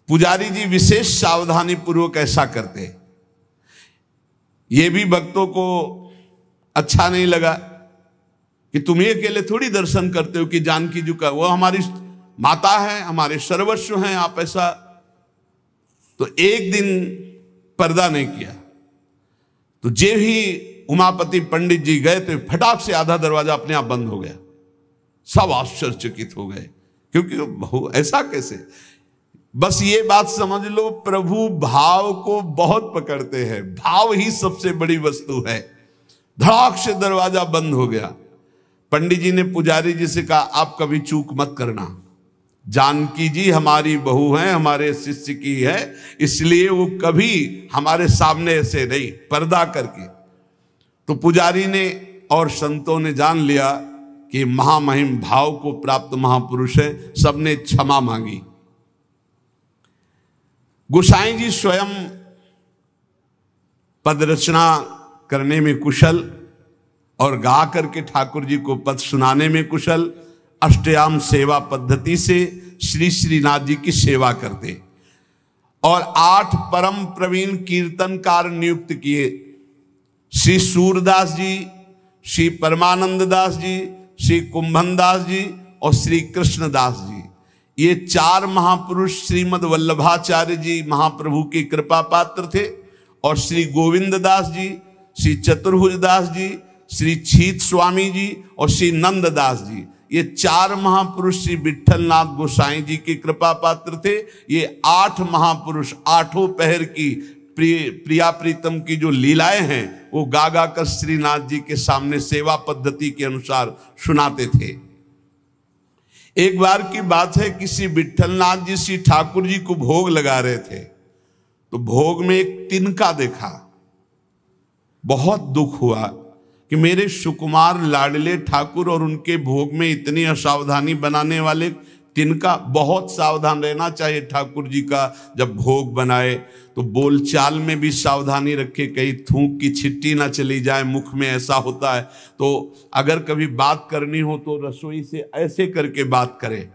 पुजारी जी विशेष सावधानी पूर्वक ऐसा करते। ये भी भक्तों को अच्छा नहीं लगा कि तुम ही अकेले थोड़ी दर्शन करते हो कि जानकी जी का, वो हमारी माता है, हमारे सर्वस्व हैं, आप ऐसा। तो एक दिन पर्दा नहीं किया, तो जे ही उमापति पंडित जी गए तो फटाक से आधा दरवाजा अपने आप बंद हो गया। सब आश्चर्यचकित हो गए, क्योंकि ऐसा कैसे। बस ये बात समझ लो, प्रभु भाव को बहुत पकड़ते हैं, भाव ही सबसे बड़ी वस्तु है। धड़ाक से दरवाजा बंद हो गया। पंडित जी ने पुजारी जी से कहा, आप कभी चूक मत करना, जानकी जी हमारी बहू हैं, हमारे शिष्य की है, इसलिए वो कभी हमारे सामने ऐसे नहीं, पर्दा करके। तो पुजारी ने और संतों ने जान लिया कि महामहिम भाव को प्राप्त महापुरुष है, सबने क्षमा मांगी। गोसाई जी स्वयं पद रचना करने में कुशल और गा करके ठाकुर जी को पद सुनाने में कुशल, अष्टयाम सेवा पद्धति से श्री श्रीनाथ जी की सेवा करते और 8 परम प्रवीण कीर्तनकार नियुक्त किए। श्री सूरदास जी, श्री परमानंद दास जी, श्री कुंभन दास जी और श्री कृष्णदास जी, ये 4 महापुरुष श्रीमद वल्लभाचार्य जी महाप्रभु की कृपा पात्र थे। और श्री गोविंद दास जी, श्री चतुर्भुज दास जी, श्री छीत स्वामी जी और श्री नंद दास जी, ये 4 महापुरुष श्री विट्ठलनाथ गोसाई जी की कृपा पात्र थे। ये 8 महापुरुष 8 पहर की प्रिया प्रीतम की जो लीलाएं हैं वो गा गा कर श्रीनाथ जी के सामने सेवा पद्धति के अनुसार सुनाते थे। एक बार की बात है, किसी विट्ठलनाथ जी श्री ठाकुर जी को भोग लगा रहे थे, तो भोग में एक तिनका देखा। बहुत दुख हुआ कि मेरे सुकुमार लाडले ठाकुर और उनके भोग में इतनी असावधानी बनाने वाले तिनका। बहुत सावधान रहना चाहिए ठाकुर जी का, जब भोग बनाए तो बोलचाल में भी सावधानी रखे, कहीं थूक की छिट्टी ना चली जाए मुख में, ऐसा होता है। तो अगर कभी बात करनी हो तो रसोई से ऐसे करके बात करे,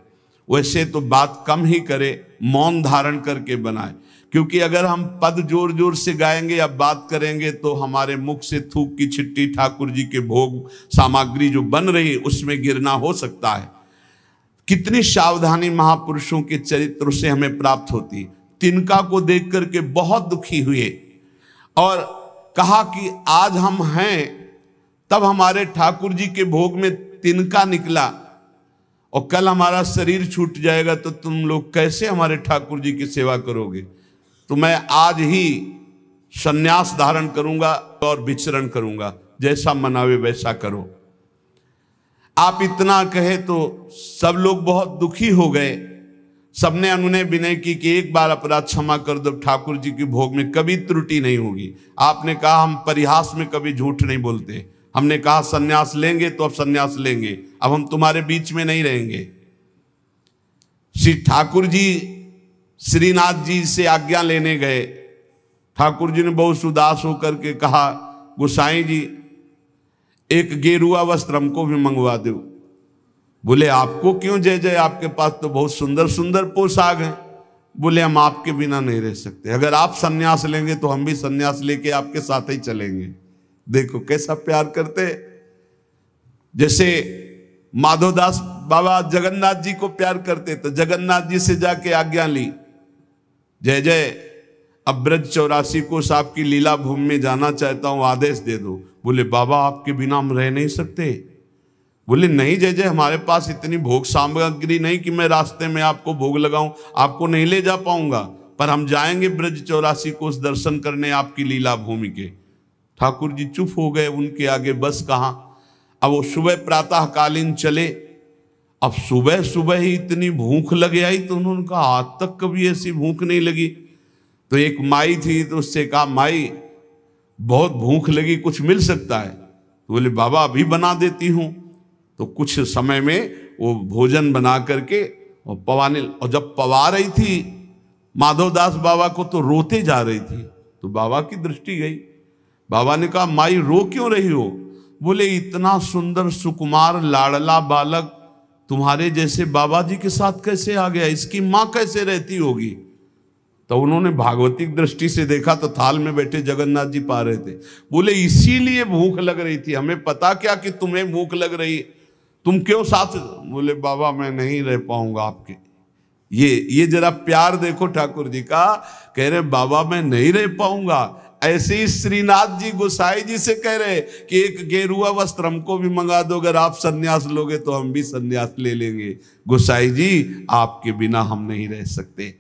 वैसे तो बात कम ही करे, मौन धारण करके बनाए। क्योंकि अगर हम पद जोर जोर से गाएंगे या बात करेंगे तो हमारे मुख से थूक की छिट्टी ठाकुर जी के भोग सामग्री जो बन रही है उसमें गिरना हो सकता है। कितनी सावधानी महापुरुषों के चरित्र से हमें प्राप्त होती। तिनका को देख करके बहुत दुखी हुए और कहा कि आज हम हैं, तब हमारे ठाकुर जी के भोग में तिनका निकला और कल हमारा शरीर छूट जाएगा तो तुम लोग कैसे हमारे ठाकुर जी की सेवा करोगे। तो मैं आज ही संन्यास धारण करूंगा और विचरण करूंगा, जैसा मनावे वैसा करो। आप इतना कहे तो सब लोग बहुत दुखी हो गए। सबने अनुनय विनय की कि एक बार अपराध क्षमा कर दो, ठाकुर जी के भोग में कभी त्रुटि नहीं होगी। आपने कहा हम परिहास में कभी झूठ नहीं बोलते, हमने कहा सन्यास लेंगे तो अब सन्यास लेंगे, अब हम तुम्हारे बीच में नहीं रहेंगे। श्री ठाकुर जी श्रीनाथ जी से आज्ञा लेने गए। ठाकुर जी ने बहुत उदास होकर के कहा, गोसाई जी एक गेरुआ वस्त्र हमको भी मंगवा दो। बोले आपको क्यों जय जय, आपके पास तो बहुत सुंदर सुंदर पोशाक हैं। बोले हम आपके बिना नहीं रह सकते, अगर आप सन्यास लेंगे तो हम भी सन्यास लेके आपके साथ ही चलेंगे। देखो कैसा प्यार करते, जैसे माधोदास बाबा जगन्नाथ जी को प्यार करते, तो जगन्नाथ जी से जाके आज्ञा ली, जय जय अब ब्रज 84 को साहब की लीला भूमि में जाना चाहता हूं, आदेश दे दो। बोले बाबा आपके बिना हम रह नहीं सकते। बोले नहीं जय जय, हमारे पास इतनी भोग सामग्री नहीं कि मैं रास्ते में आपको भोग लगाऊं, आपको नहीं ले जा पाऊंगा, पर हम जाएंगे ब्रज 84 को उस दर्शन करने आपकी लीला भूमि के। ठाकुर जी चुप हो गए, उनके आगे बस कहाँ। अब वो सुबह प्रातःकालीन चले। अब सुबह सुबह ही इतनी भूख लग आई तो उन्होंने कहा आज तक कभी ऐसी भूख नहीं लगी। तो एक माई थी, तो उससे कहा माई बहुत भूख लगी, कुछ मिल सकता है। तो बोले बाबा अभी बना देती हूँ। तो कुछ समय में वो भोजन बना करके और पवाने, और जब पवा रही थी माधवदास बाबा को तो रोते जा रही थी। तो बाबा की दृष्टि गई, बाबा ने कहा माई रो क्यों रही हो। बोले इतना सुंदर सुकुमार लाडला बालक तुम्हारे जैसे बाबा जी के साथ कैसे आ गया, इसकी माँ कैसे रहती होगी। तो उन्होंने भागवतिक दृष्टि से देखा तो थाल में बैठे जगन्नाथ जी पा रहे थे। बोले इसीलिए भूख लग रही थी, हमें पता क्या कि तुम्हें भूख लग रही, तुम क्यों साथ? बोले बाबा मैं नहीं रह पाऊंगा आपके। ये जरा प्यार देखो ठाकुर जी का, कह रहे बाबा मैं नहीं रह पाऊंगा। ऐसे ही श्रीनाथ जी गोसाई जी से कह रहे कि एक गेरुआ वस्त्र हमको भी मंगा दो, अगर आप सन्यास लोगे तो हम भी सन्यास ले लेंगे। गोसाई जी आपके बिना हम नहीं रह सकते।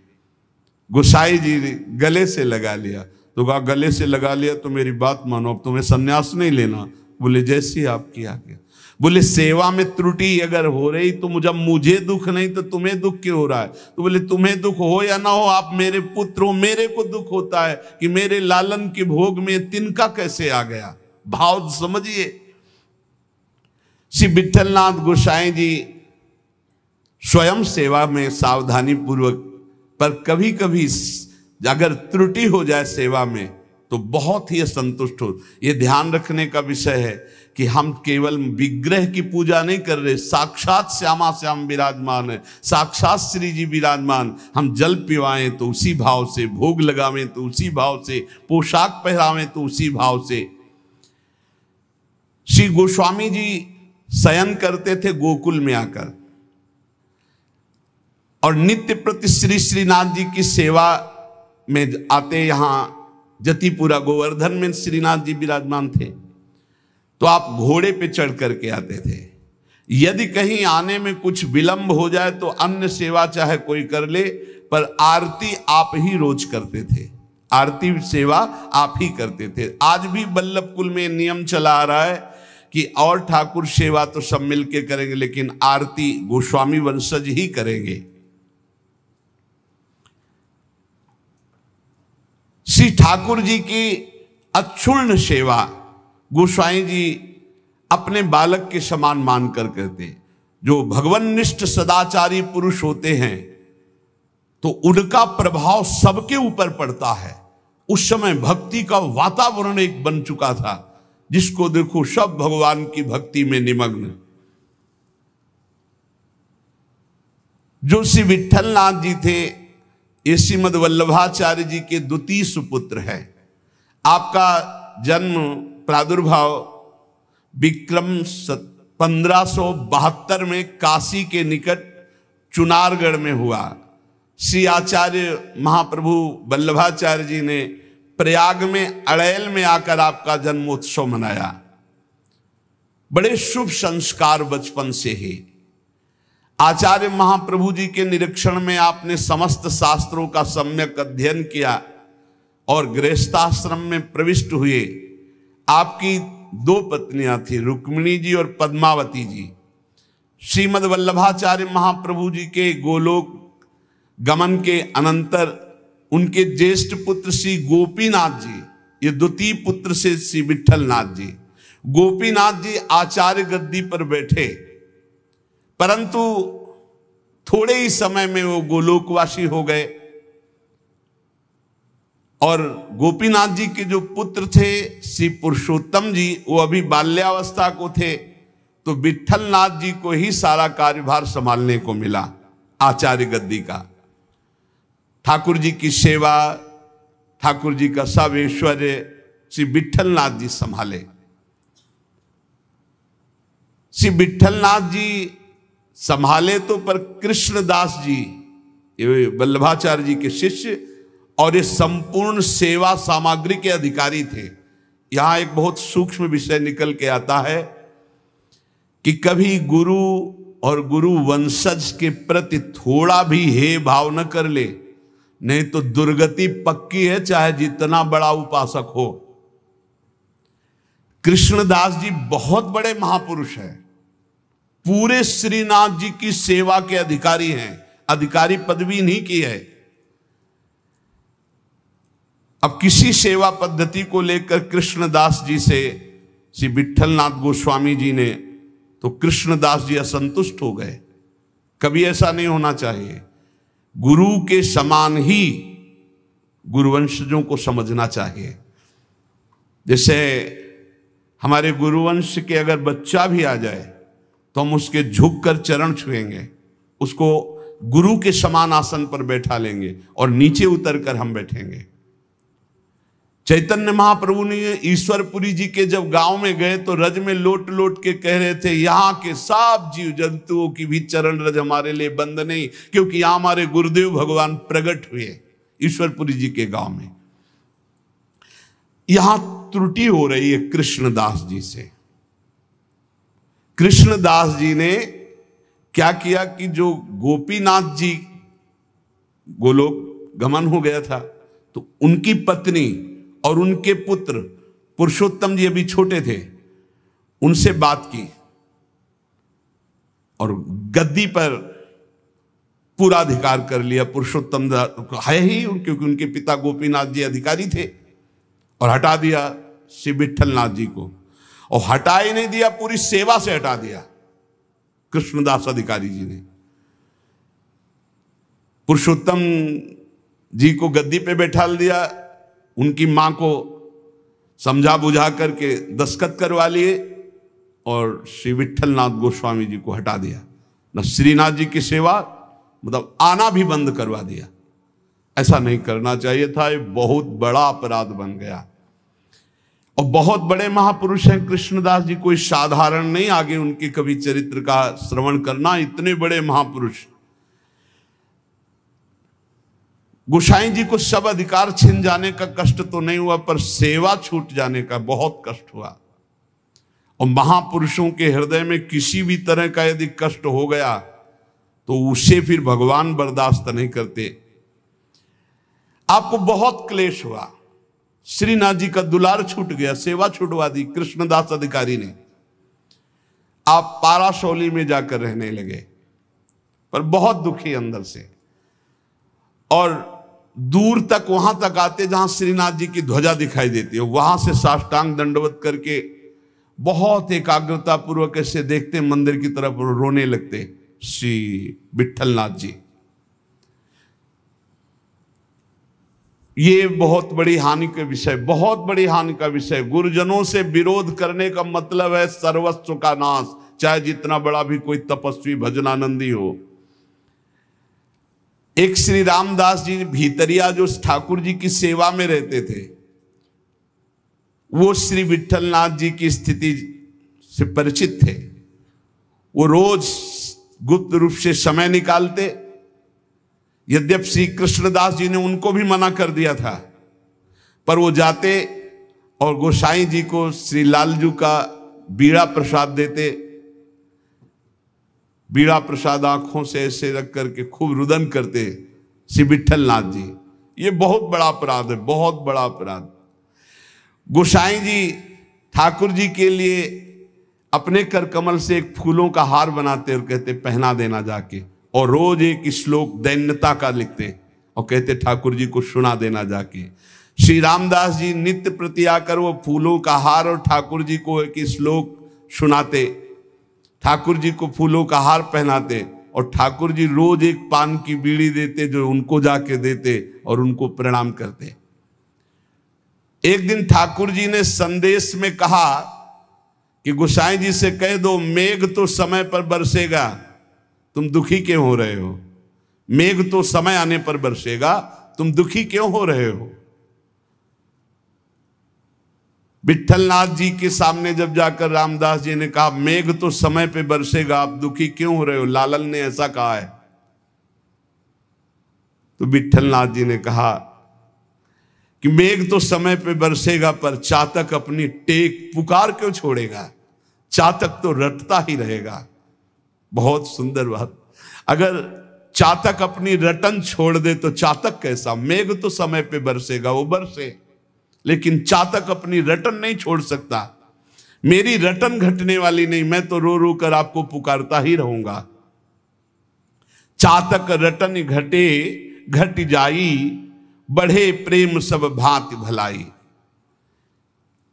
गोसाई जी ने गले से लगा लिया, तो कहा गले से लगा लिया तो मेरी बात मानो, अब तुम्हें सन्यास नहीं लेना। बोले जैसी आपकी आज्ञा। बोले सेवा में त्रुटि अगर हो रही तो जब मुझे दुख नहीं तो तुम्हें दुख क्यों हो रहा है? तो बोले तुम्हें दुख हो या ना हो, आप मेरे पुत्र हो, मेरे को दुख होता है कि मेरे लालन के भोग में तिनका कैसे आ गया। भाव समझिए। श्री विठलनाथ गोसाई जी स्वयं सेवा में सावधानी पूर्वक, पर कभी कभी अगर त्रुटि हो जाए सेवा में तो बहुत ही असंतुष्ट हो। यह ध्यान रखने का विषय है कि हम केवल विग्रह की पूजा नहीं कर रहे, साक्षात श्यामा श्याम विराजमान है, साक्षात श्री जी विराजमान। हम जल पिवाएं तो उसी भाव से, भोग लगावें तो उसी भाव से, पोशाक पहरावें तो उसी भाव से। श्री गोस्वामी जी शयन करते थे गोकुल में आकर, और नित्य प्रति श्री श्रीनाथ जी की सेवा में आते। यहां जतिपुरा गोवर्धन में श्रीनाथ जी विराजमान थे, तो आप घोड़े पे चढ़ करके आते थे। यदि कहीं आने में कुछ विलंब हो जाए तो अन्य सेवा चाहे कोई कर ले, पर आरती आप ही रोज करते थे, आरती सेवा आप ही करते थे। आज भी बल्लभ कुल में नियम चला आ रहा है कि और ठाकुर सेवा तो सब मिलके करेंगे, लेकिन आरती गोस्वामी वंशज ही करेंगे। श्री ठाकुर जी की अक्षुण्ण सेवा गोस्वामी जी अपने बालक के समान मानकर करते। जो भगवन्निष्ठ सदाचारी पुरुष होते हैं तो उनका प्रभाव सबके ऊपर पड़ता है। उस समय भक्ति का वातावरण एक बन चुका था, जिसको देखो सब भगवान की भक्ति में निमग्न। जो श्री विठलनाथ जी थे, ये श्रीमद वल्लभाचार्य जी के द्वितीय सुपुत्र है। आपका जन्म प्रादुर्भाव विक्रम 1572 में काशी के निकट चुनारगढ़ में हुआ। श्री आचार्य महाप्रभु वल्लभाचार्य जी ने प्रयाग में अड़ैल में आकर आपका जन्मोत्सव मनाया। बड़े शुभ संस्कार बचपन से ही। आचार्य महाप्रभु जी के निरीक्षण में आपने समस्त शास्त्रों का सम्यक अध्ययन किया और गृहस्थाश्रम में प्रविष्ट हुए। आपकी दो पत्नियां थी, रुक्मिणी जी और पद्मावती जी। श्रीमद वल्लभाचार्य महाप्रभु जी के गोलोक गमन के अनंतर उनके ज्येष्ठ पुत्र श्री गोपीनाथ जी, ये द्वितीय पुत्र से श्री विठलनाथ जी। गोपीनाथ जी आचार्य गद्दी पर बैठे, परंतु थोड़े ही समय में वो गोलोकवासी हो गए। और गोपीनाथ जी के जो पुत्र थे श्री पुरुषोत्तम जी, वो अभी बाल्यावस्था को थे, तो विठलनाथ जी को ही सारा कार्यभार संभालने को मिला आचार्य गद्दी का। ठाकुर जी की सेवा, ठाकुर जी का सब ऐश्वर्य श्री विठलनाथ जी संभाले। श्री विठलनाथ जी संभाले तो, पर कृष्णदास जी ये वल्लभाचार्य जी के शिष्य और ये संपूर्ण सेवा सामग्री के अधिकारी थे। यहां एक बहुत सूक्ष्म विषय निकल के आता है कि कभी गुरु और गुरु वंशज के प्रति थोड़ा भी हे भाव न कर ले, नहीं तो दुर्गति पक्की है, चाहे जितना बड़ा उपासक हो। कृष्णदास जी बहुत बड़े महापुरुष हैं, पूरे श्रीनाथ जी की सेवा के अधिकारी हैं, अधिकारी पदवी नहीं की है। अब किसी सेवा पद्धति को लेकर कृष्णदास जी से श्री विठलनाथ गोस्वामी जी ने, तो कृष्णदास जी असंतुष्ट हो गए। कभी ऐसा नहीं होना चाहिए। गुरु के समान ही गुरुवंशजों को समझना चाहिए। जैसे हमारे गुरुवंश के अगर बच्चा भी आ जाए तो हम उसके झुक कर चरण छुएंगे, उसको गुरु के समान आसन पर बैठा लेंगे और नीचे उतरकर हम बैठेंगे। चैतन्य महाप्रभु ने ईश्वरपुरी जी के जब गांव में गए तो रज में लोट लोट के कह रहे थे, यहाँ के सब जीव जंतुओं की भी चरण रज हमारे लिए बंद नहीं, क्योंकि यहाँ हमारे गुरुदेव भगवान प्रकट हुए ईश्वरपुरी जी के गांव में। यहां त्रुटि हो रही है कृष्णदास जी से। कृष्णदास जी ने क्या किया कि जो गोपीनाथ जी गोलोक गमन हो गया था, तो उनकी पत्नी और उनके पुत्र पुरुषोत्तम जी अभी छोटे थे, उनसे बात की और गद्दी पर पूरा अधिकार कर लिया। पुरुषोत्तम है ही, क्योंकि उनके पिता गोपीनाथ जी अधिकारी थे, और हटा दिया श्री विट्ठलनाथ जी को। और हटा ही नहीं दिया, पूरी सेवा से हटा दिया कृष्णदास अधिकारी जी ने। पुरुषोत्तम जी को गद्दी पे बैठा दिया, उनकी मां को समझा बुझा करके दस्तखत करवा लिए और श्री विट्ठलनाथ गोस्वामी जी को हटा दिया। न श्रीनाथ जी की सेवा, मतलब आना भी बंद करवा दिया। ऐसा नहीं करना चाहिए था, ये बहुत बड़ा अपराध बन गया। और बहुत बड़े महापुरुष हैं कृष्णदास जी, कोई साधारण नहीं। आगे उनके कवि चरित्र का श्रवण करना, इतने बड़े महापुरुष। गोसाई जी को सब अधिकार छिन जाने का कष्ट तो नहीं हुआ, पर सेवा छूट जाने का बहुत कष्ट हुआ। और महापुरुषों के हृदय में किसी भी तरह का यदि कष्ट हो गया तो उसे फिर भगवान बर्दाश्त नहीं करते। आपको बहुत क्लेश हुआ, श्रीनाथ जी का दुलार छूट गया, सेवा छुटवा दी कृष्णदास अधिकारी ने। आप पाराशौली में जाकर रहने लगे, पर बहुत दुखी अंदर से। और दूर तक वहां तक आते जहां श्रीनाथ जी की ध्वजा दिखाई देती है, वहां से साष्टांग दंडवत करके बहुत एकाग्रता पूर्वक ऐसे देखते मंदिर की तरफ, रोने लगते श्री विट्ठलनाथ जी। ये बहुत बड़ी हानि का विषय, बहुत बड़ी हानि का विषय। गुरुजनों से विरोध करने का मतलब है सर्वस्व का नाश, चाहे जितना बड़ा भी कोई तपस्वी भजनानंदी हो। एक श्री रामदास जी भीतरिया जो ठाकुर जी की सेवा में रहते थे, वो श्री विट्ठलनाथ जी की स्थिति से परिचित थे। वो रोज गुप्त रूप से समय निकालते। यद्यप श्री कृष्णदास जी ने उनको भी मना कर दिया था, पर वो जाते और गोसाई जी को श्री लालजू का बीड़ा प्रसाद देते। बीड़ा प्रसाद आंखों से ऐसे रख करके खूब रुदन करते श्री विट्ठलनाथ जी। ये बहुत बड़ा अपराध है, बहुत बड़ा अपराध। गोसाई जी ठाकुर जी के लिए अपने कर कमल से एक फूलों का हार बनाते और कहते पहना देना जाके, और रोज एक श्लोक दैन्यता का लिखते और कहते ठाकुर जी को सुना देना जाके। श्री रामदास जी नित्य प्रति आकर वो फूलों का हार और ठाकुर जी को एक श्लोक सुनाते, ठाकुर जी को फूलों का हार पहनाते, और ठाकुर जी रोज एक पान की बीड़ी देते जो उनको जाके देते और उनको प्रणाम करते। एक दिन ठाकुर जी ने संदेश में कहा कि गोसाई जी से कह दो मेघ तो समय पर बरसेगा, तुम दुखी क्यों हो रहे हो? मेघ तो समय आने पर बरसेगा, तुम दुखी क्यों हो रहे हो? विट्ठलनाथ जी के सामने जब जाकर रामदास जी ने कहा मेघ तो समय पे बरसेगा, आप दुखी क्यों हो रहे हो? लालन ने ऐसा कहा है। तो विट्ठलनाथ जी ने कहा कि मेघ तो समय पे बरसेगा, पर चातक अपनी टेक पुकार क्यों छोड़ेगा? चातक तो रटता ही रहेगा। बहुत सुंदर बात। अगर चातक अपनी रटन छोड़ दे तो चातक कैसा? मेघ तो समय पे बरसेगा, वो बरसे, लेकिन चातक अपनी रटन नहीं छोड़ सकता। मेरी रटन घटने वाली नहीं, मैं तो रो रो कर आपको पुकारता ही रहूंगा। चातक रटन घटे घट जाई, बढ़े प्रेम सब भांति भलाई।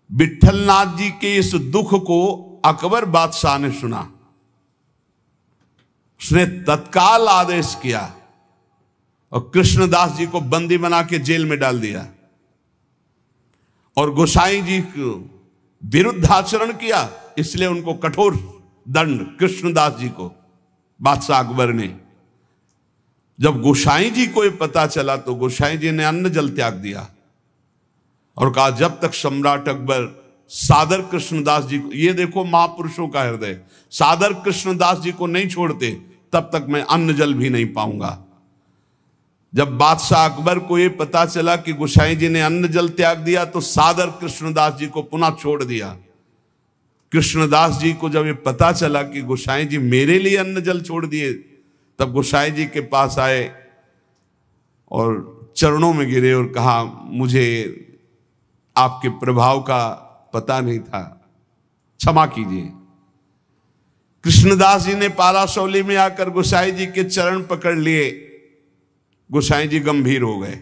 विट्ठलनाथ जी के इस दुख को अकबर बादशाह ने सुना। उसने तत्काल आदेश किया और कृष्णदास जी को बंदी बना के जेल में डाल दिया और गोसाई जी को विरुद्ध आचरण किया, इसलिए उनको कठोर दंड कृष्णदास जी को बादशाह अकबर ने जब गोसाई जी को ये पता चला तो गोसाई जी ने अन्न जल त्याग दिया और कहा जब तक सम्राट अकबर सादर कृष्णदास जी को, ये देखो महापुरुषों का हृदय, सादर कृष्णदास जी को नहीं छोड़ते तब तक मैं अन्न जल भी नहीं पाऊंगा। जब बादशाह अकबर को ये पता चला कि गोसाई जी ने अन्न जल त्याग दिया तो सादर कृष्णदास जी को पुनः छोड़ दिया। कृष्णदास जी को जब ये पता चला कि गोसाई जी मेरे लिए अन्न जल छोड़ दिए, तब गोसाई जी के पास आए और चरणों में गिरे और कहा मुझे आपके प्रभाव का पता नहीं था, क्षमा कीजिए। कृष्णदास जी ने पारासौली में आकर गोसाई जी के चरण पकड़ लिए। गोसाई जी गंभीर हो गए।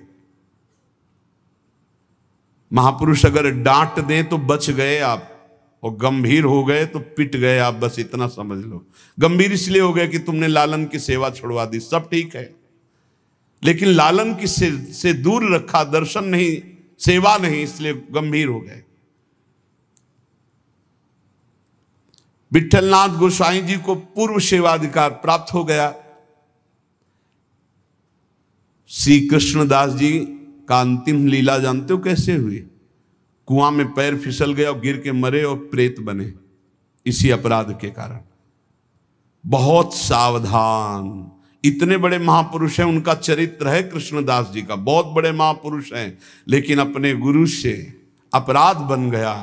महापुरुष अगर डांट दें तो बच गए आप, और गंभीर हो गए तो पिट गए आप, बस इतना समझ लो। गंभीर इसलिए हो गए कि तुमने लालन की सेवा छुड़वा दी, सब ठीक है, लेकिन लालन की से दूर रखा, दर्शन नहीं, सेवा नहीं, इसलिए गंभीर हो गए। विठलनाथ गोसाई जी को पूर्व सेवाधिकार प्राप्त हो गया। श्री कृष्णदास जी का अंतिम लीला जानते हो कैसे हुई? कुआं में पैर फिसल गया और गिर के मरे और प्रेत बने, इसी अपराध के कारण। बहुत सावधान, इतने बड़े महापुरुष हैं, उनका चरित्र है कृष्णदास जी का, बहुत बड़े महापुरुष हैं, लेकिन अपने गुरु से अपराध बन गया।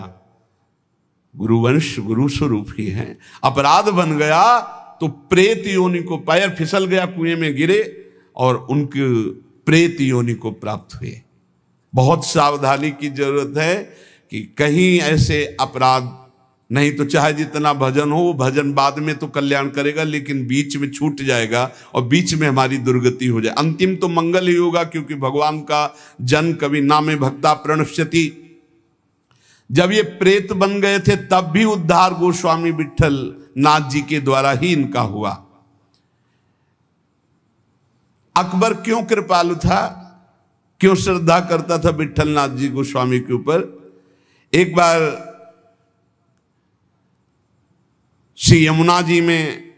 गुरुवंश गुरु स्वरूप ही है, अपराध बन गया तो प्रेत योनि को, पैर फिसल गया, कुएं में गिरे और उनके प्रेत योनि को प्राप्त हुए। बहुत सावधानी की जरूरत है कि कहीं ऐसे अपराध, नहीं तो चाहे जितना भजन हो, वो भजन बाद में तो कल्याण करेगा, लेकिन बीच में छूट जाएगा और बीच में हमारी दुर्गति हो जाए। अंतिम तो मंगल ही होगा, क्योंकि भगवान का जन कवि नामे भक्ता प्रणश्यति। जब ये प्रेत बन गए थे तब भी उद्धार गोस्वामी विठल नाथ जी के द्वारा ही इनका हुआ। अकबर क्यों कृपालु था, क्यों श्रद्धा करता था विठलनाथ जी गोस्वामी के ऊपर? एक बार श्री यमुना जी में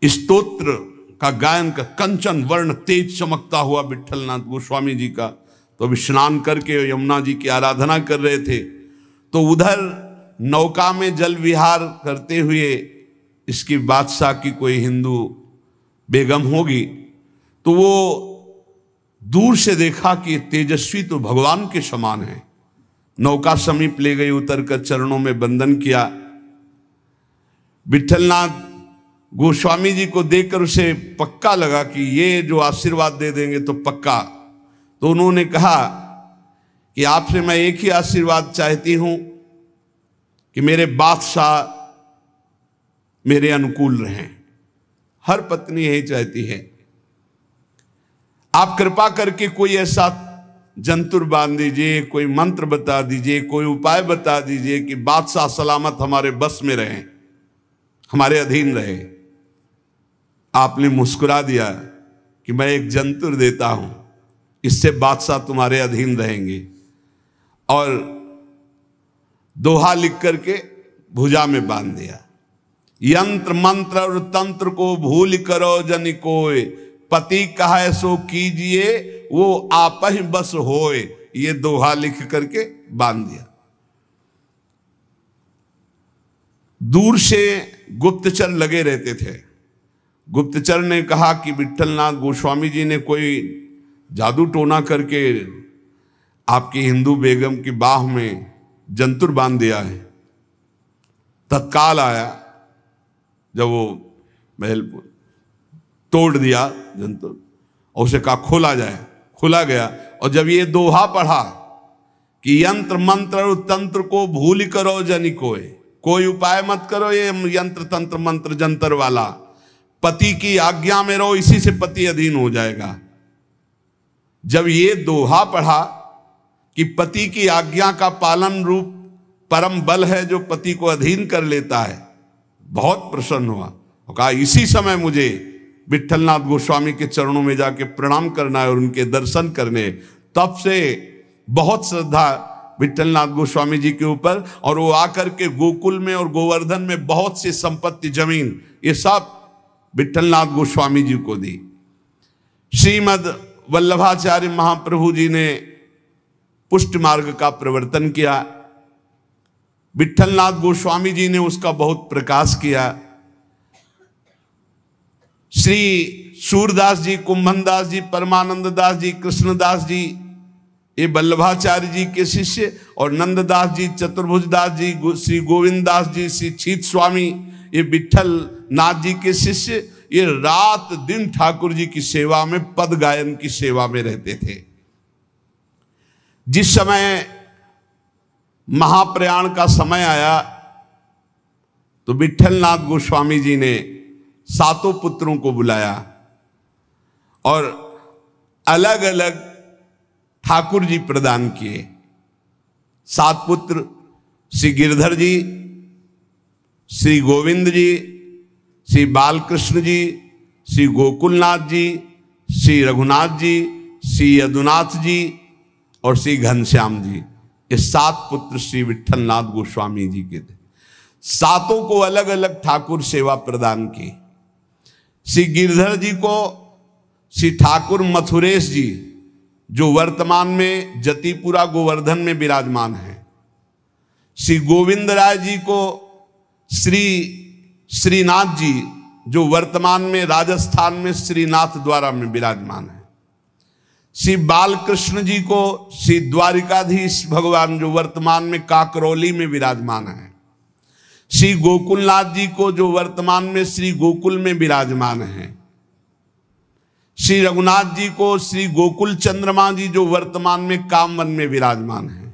स्तोत्र का गायन का, कंचन वर्ण तेज चमकता हुआ विठलनाथ गोस्वामी जी का, तो अभी स्नान करके यमुना जी की आराधना कर रहे थे, तो उधर नौका में जल विहार करते हुए इसकी बादशाह की कोई हिंदू बेगम होगी, तो वो दूर से देखा कि तेजस्वी तो भगवान के समान है। नौका समीप ले गई, उतर कर चरणों में वंदन किया। विठलनाथ गोस्वामी जी को देखकर उसे पक्का लगा कि ये जो आशीर्वाद दे देंगे तो पक्का। तो उन्होंने कहा कि आपसे मैं एक ही आशीर्वाद चाहती हूं कि मेरे बादशाह मेरे अनुकूल रहें। हर पत्नी यही चाहती है। आप कृपा करके कोई ऐसा जंतुर बांध दीजिए, कोई मंत्र बता दीजिए, कोई उपाय बता दीजिए कि बादशाह सलामत हमारे बस में रहें, हमारे अधीन रहे। आपने मुस्कुरा दिया कि मैं एक जंतुर देता हूं, इससे बादशाह तुम्हारे अधीन रहेंगे, और दोहा लिख करके भुजा में बांध दिया। यंत्र मंत्र और तंत्र को भूल करो जनि कोय, पति कहे सो कीजिए वो आप ही बस होए। ये दोहा लिख करके बांध दिया। दूर से गुप्तचर लगे रहते थे। गुप्तचर ने कहा कि विठलनाथ गोस्वामी जी ने कोई जादू टोना करके आपकी हिंदू बेगम की बाह में जंतुर बांध दिया है। तत्काल आया, जब वो महल तोड़ दिया जंतुर और उसे कहा खोला जाए, खुला गया। और जब ये दोहा पढ़ा कि यंत्र मंत्र और तंत्र को भूल करो जनि कोई उपाय मत करो, ये यंत्र तंत्र मंत्र जंतर वाला, पति की आज्ञा में रहो, इसी से पति अधीन हो जाएगा। जब ये दोहा पढ़ा कि पति की आज्ञा का पालन रूप परम बल है जो पति को अधीन कर लेता है, बहुत प्रसन्न हुआ और कहा इसी समय मुझे विठलनाथ गोस्वामी के चरणों में जाके प्रणाम करना है और उनके दर्शन करने। तब से बहुत श्रद्धा विठलनाथ गोस्वामी जी के ऊपर, और वो आकर के गोकुल में और गोवर्धन में बहुत सी संपत्ति, जमीन, ये सब विठलनाथ गोस्वामी जी को दी। श्रीमद् वल्लभाचार्य महाप्रभु जी ने पुष्ट मार्ग का प्रवर्तन किया। विट्ठलनाथ गोस्वामी जी ने उसका बहुत प्रकाश किया। श्री सूरदास जी, कुंभनदास जी, परमानंद दास जी, कृष्णदास जी, ये वल्लभाचार्य जी के शिष्य, और नंददास जी, चतुर्भुजदास जी, श्री गोविंद दास जी, श्री छीत स्वामी, ये विट्ठल नाथ जी के शिष्य, ये रात दिन ठाकुर जी की सेवा में, पद गायन की सेवा में रहते थे। जिस समय महाप्रयाण का समय आया तो विट्ठलनाथ गोस्वामी जी ने सातों पुत्रों को बुलाया और अलग अलग ठाकुर जी प्रदान किए। 7 पुत्र श्री गिरधर जी, श्री गोविंद जी, श्री बालकृष्ण जी, श्री गोकुलनाथ जी, श्री रघुनाथ जी, श्री यदुनाथ जी और श्री घनश्याम जी। ये 7 पुत्र श्री विट्ठलनाथ गोस्वामी जी के थे। सातों को अलग अलग ठाकुर सेवा प्रदान की। श्री गिरधर जी को श्री ठाकुर मथुरेश जी, जो वर्तमान में जतिपुरा गोवर्धन में विराजमान है। श्री गोविंद राय जी को श्री श्रीनाथ जी, जो वर्तमान में राजस्थान में श्रीनाथ द्वारा में विराजमान है। श्री बालकृष्ण जी को श्री द्वारिकाधीश भगवान, जो वर्तमान में काकरौली में विराजमान है। श्री गोकुलनाथ जी को, जो वर्तमान में श्री गोकुल में विराजमान है। श्री रघुनाथ जी को श्री गोकुल चंद्रमा जी, जो वर्तमान में कामवन में विराजमान है।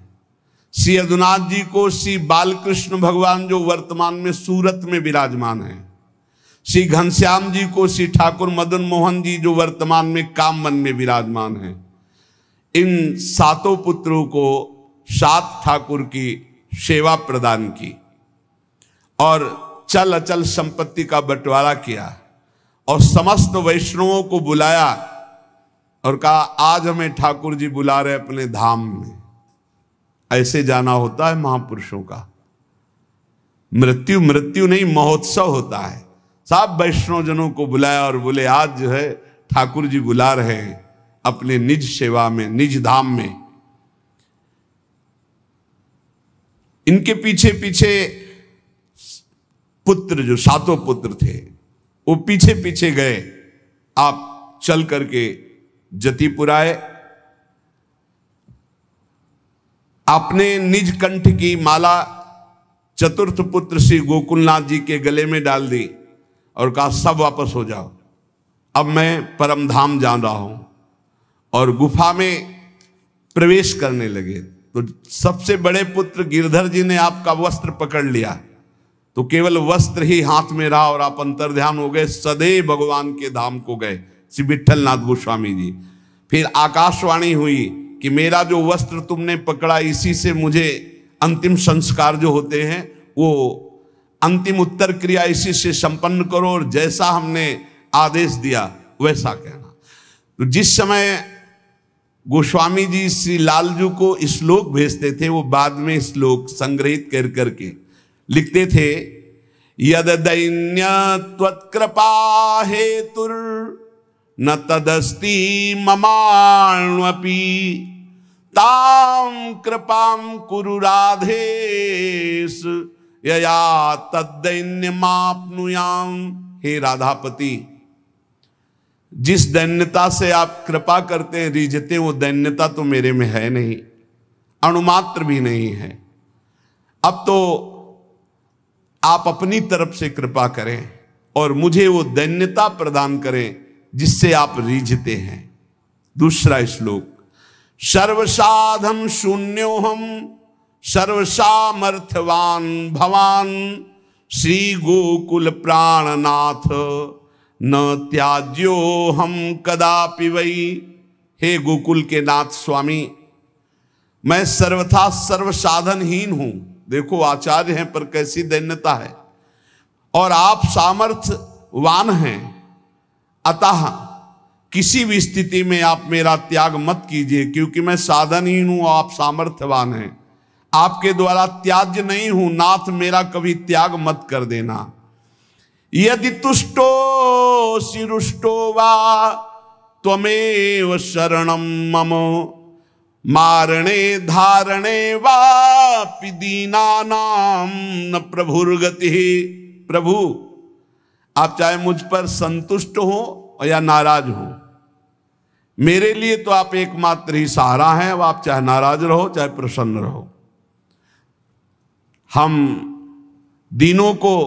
श्री यदुनाथ जी को श्री बालकृष्ण भगवान, जो वर्तमान में सूरत में विराजमान है। श्री घनश्याम जी को श्री ठाकुर मदन मोहन जी, जो वर्तमान में कामवन में विराजमान है। इन सातों पुत्रों को 7 ठाकुर की सेवा प्रदान की और चल अचल संपत्ति का बंटवारा किया और समस्त वैष्णवों को बुलाया और कहा, आज हमें ठाकुर जी बुला रहे अपने धाम में। ऐसे जाना होता है महापुरुषों का। मृत्यु मृत्यु नहीं, महोत्सव होता है। सब वैष्णव जनों को बुलाया और बोले, आज जो है ठाकुर जी बुला रहे हैं अपने निज सेवा में, निज धाम में। इनके पीछे पीछे पुत्र, जो 7 पुत्र थे, वो पीछे पीछे गए। आप चल करके जतिपुर आए, आपने निज कंठ की माला चतुर्थ पुत्र श्री गोकुलनाथ जी के गले में डाल दी और कहा, सब वापस हो जाओ, अब मैं परम धाम जा रहा हूं। और गुफा में प्रवेश करने लगे तो सबसे बड़े पुत्र गिरधर जी ने आपका वस्त्र पकड़ लिया, तो केवल वस्त्र ही हाथ में रहा और आप अंतर्ध्यान हो गए, सदैव भगवान के धाम को गए श्री विट्ठलनाथ गोस्वामी जी। फिर आकाशवाणी हुई कि मेरा जो वस्त्र तुमने पकड़ा, इसी से मुझे अंतिम संस्कार जो होते हैं, वो अंतिम उत्तर क्रिया इसी से संपन्न करो और जैसा हमने आदेश दिया वैसा कहना। तो जिस समय गोस्वामी जी श्री लालजू को श्लोक भेजते थे, वो बाद में श्लोक संग्रहित कर करके लिखते थे, यद दैन्य त्वत्कृपा हेतुर न तदस्ति ममाण्वपि ताम कृपाम कुरु राधेश यया तद्दैन्यमाप्नुयाम। हे राधापति, जिस दैन्यता से आप कृपा करते हैं, रिझते, वो दैन्यता तो मेरे में है नहीं, अणुमात्र भी नहीं है। अब तो आप अपनी तरफ से कृपा करें और मुझे वो दैन्यता प्रदान करें जिससे आप रिझते हैं। दूसरा श्लोक, सर्वसाधम शून्योहम सर्वसामर्थ्यवान भवान श्री गोकुल प्राणनाथ न त्याज्यो हम कदापि वही। हे गोकुल के नाथ स्वामी, मैं सर्वथा सर्वसाधनहीन हूं। देखो आचार्य हैं पर कैसी दैन्यता है, और आप सामर्थ्यवान हैं, अतः किसी भी स्थिति में आप मेरा त्याग मत कीजिए, क्योंकि मैं साधनहीन हूं, आप सामर्थ्यवान हैं, आपके द्वारा त्याज्य नहीं हूं। नाथ मेरा कभी त्याग मत कर देना। यदि तुष्टो शिरुष्टो वा त्वमेव शरणं मम मारणे धारणे वापि दीनानां न प्रभुर्गति। प्रभु आप चाहे मुझ पर संतुष्ट हो या नाराज हो, मेरे लिए तो आप एकमात्र ही सहारा हैं। अब आप चाहे नाराज रहो चाहे प्रसन्न रहो, हम दीनों को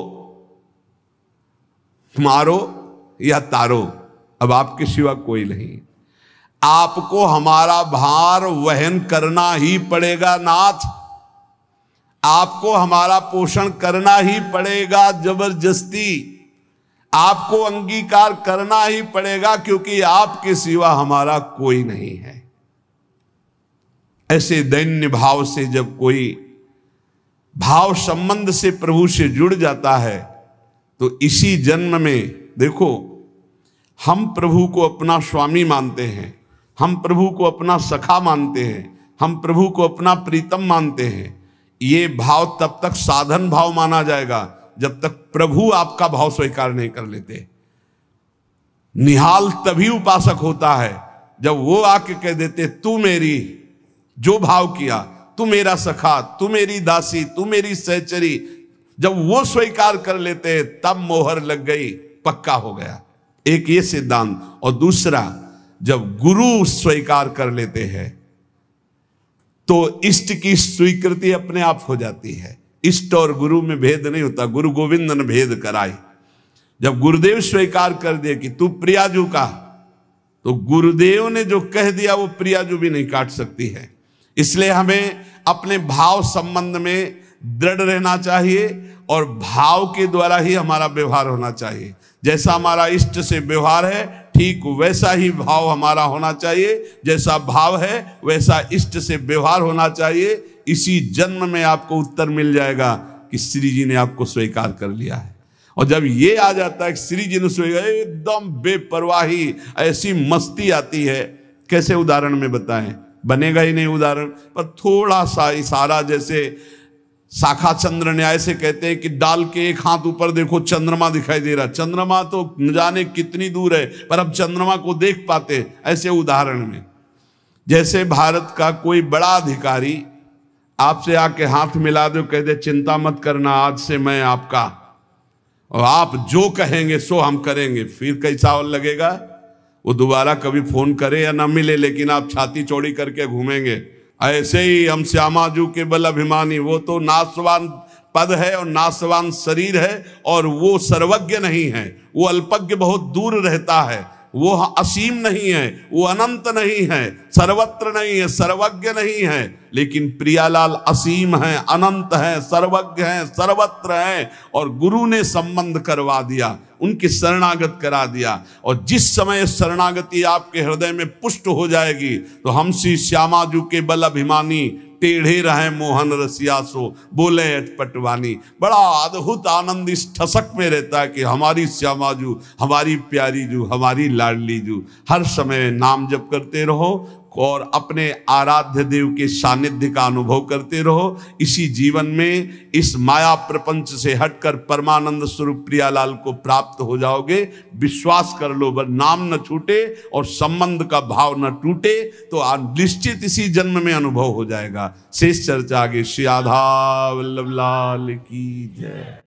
मारो या तारो, अब आपके सिवा कोई नहीं। आपको हमारा भार वहन करना ही पड़ेगा नाथ, आपको हमारा पोषण करना ही पड़ेगा जबरदस्ती, आपको अंगीकार करना ही पड़ेगा, क्योंकि आपके सिवा हमारा कोई नहीं है। ऐसे दैन्य भाव से जब कोई भाव संबंध से प्रभु से जुड़ जाता है तो इसी जन्म में देखो, हम प्रभु को अपना स्वामी मानते हैं, हम प्रभु को अपना सखा मानते हैं, हम प्रभु को अपना प्रीतम मानते हैं। ये भाव तब तक साधन भाव माना जाएगा जब तक प्रभु आपका भाव स्वीकार नहीं कर लेते। निहाल तभी उपासक होता है जब वो आके कह देते तू मेरी, जो भाव किया, तू मेरा सखा, तू मेरी दासी, तू मेरी सहचरी, जब वो स्वीकार कर लेते तब मोहर लग गई, पक्का हो गया। एक ये सिद्धांत। और दूसरा, जब गुरु स्वीकार कर लेते हैं तो इष्ट की स्वीकृति अपने आप हो जाती है। इष्ट और गुरु में भेद नहीं होता, गुरु गोविंद ने भेद कराई। जब गुरुदेव स्वीकार कर दिए कि तू प्रियाजू का, तो गुरुदेव ने जो कह दिया वो प्रियाजू भी नहीं काट सकती है। इसलिए हमें अपने भाव संबंध में दृढ़ रहना चाहिए और भाव के द्वारा ही हमारा व्यवहार होना चाहिए। जैसा हमारा इष्ट से व्यवहार है ठीक वैसा ही भाव हमारा होना चाहिए, जैसा भाव है वैसा इष्ट से व्यवहार होना चाहिए। इसी जन्म में आपको उत्तर मिल जाएगा कि श्री जी ने आपको स्वीकार कर लिया है। और जब ये आ जाता है कि श्री जी ने स्वीकार, एकदम बेपरवाही, ऐसी मस्ती आती है। कैसे उदाहरण में बताएं, बनेगा ही नहीं उदाहरण, पर थोड़ा सा इशारा, जैसे शाखा चंद्र न्याय से कहते हैं कि डाल के एक हाथ ऊपर देखो चंद्रमा दिखाई दे रहा। चंद्रमा तो न जाने कितनी दूर है, पर हम चंद्रमा को देख पाते। ऐसे उदाहरण में जैसे भारत का कोई बड़ा अधिकारी आपसे आके हाथ मिला दो, कह दे चिंता मत करना, आज से मैं आपका, और आप जो कहेंगे सो हम करेंगे, फिर कैसा और लगेगा? वो दोबारा कभी फोन करे या ना मिले, लेकिन आप छाती चौड़ी करके घूमेंगे। ऐसे ही हम श्यामाजू के बल अभिमानी, वो तो नाशवान पद है और नाशवान शरीर है, और वो सर्वज्ञ नहीं है, वो अल्पज्ञ बहुत दूर रहता है, वो असीम नहीं है, वो अनंत नहीं है, सर्वत्र नहीं है, सर्वज्ञ नहीं है। लेकिन प्रियालाल असीम है, अनंत है, सर्वज्ञ है, सर्वत्र है। और गुरु ने संबंध करवा दिया, उनकी शरणागत करा दिया। और जिस समय शरणागति आपके हृदय में पुष्ट हो जाएगी तो हम श्री श्यामाजू के बल अभिमानी, टेढ़े रहे मोहन रसिया सो बोले अटपटवानी। बड़ा अद्भुत आनंद इस ठसक में रहता है कि हमारी श्यामाजू, हमारी प्यारी जू, हमारी लाडली जू। हर समय नाम जप करते रहो और अपने आराध्य देव के सानिध्य का अनुभव करते रहो। इसी जीवन में इस माया प्रपंच से हटकर परमानंद स्वरूप प्रियालाल को प्राप्त हो जाओगे। विश्वास कर लो, बस नाम न छूटे और संबंध का भाव न टूटे तो निश्चित इसी जन्म में अनुभव हो जाएगा। शेष चर्चा आगे। श्री राधा वल्लभ लाल की जय।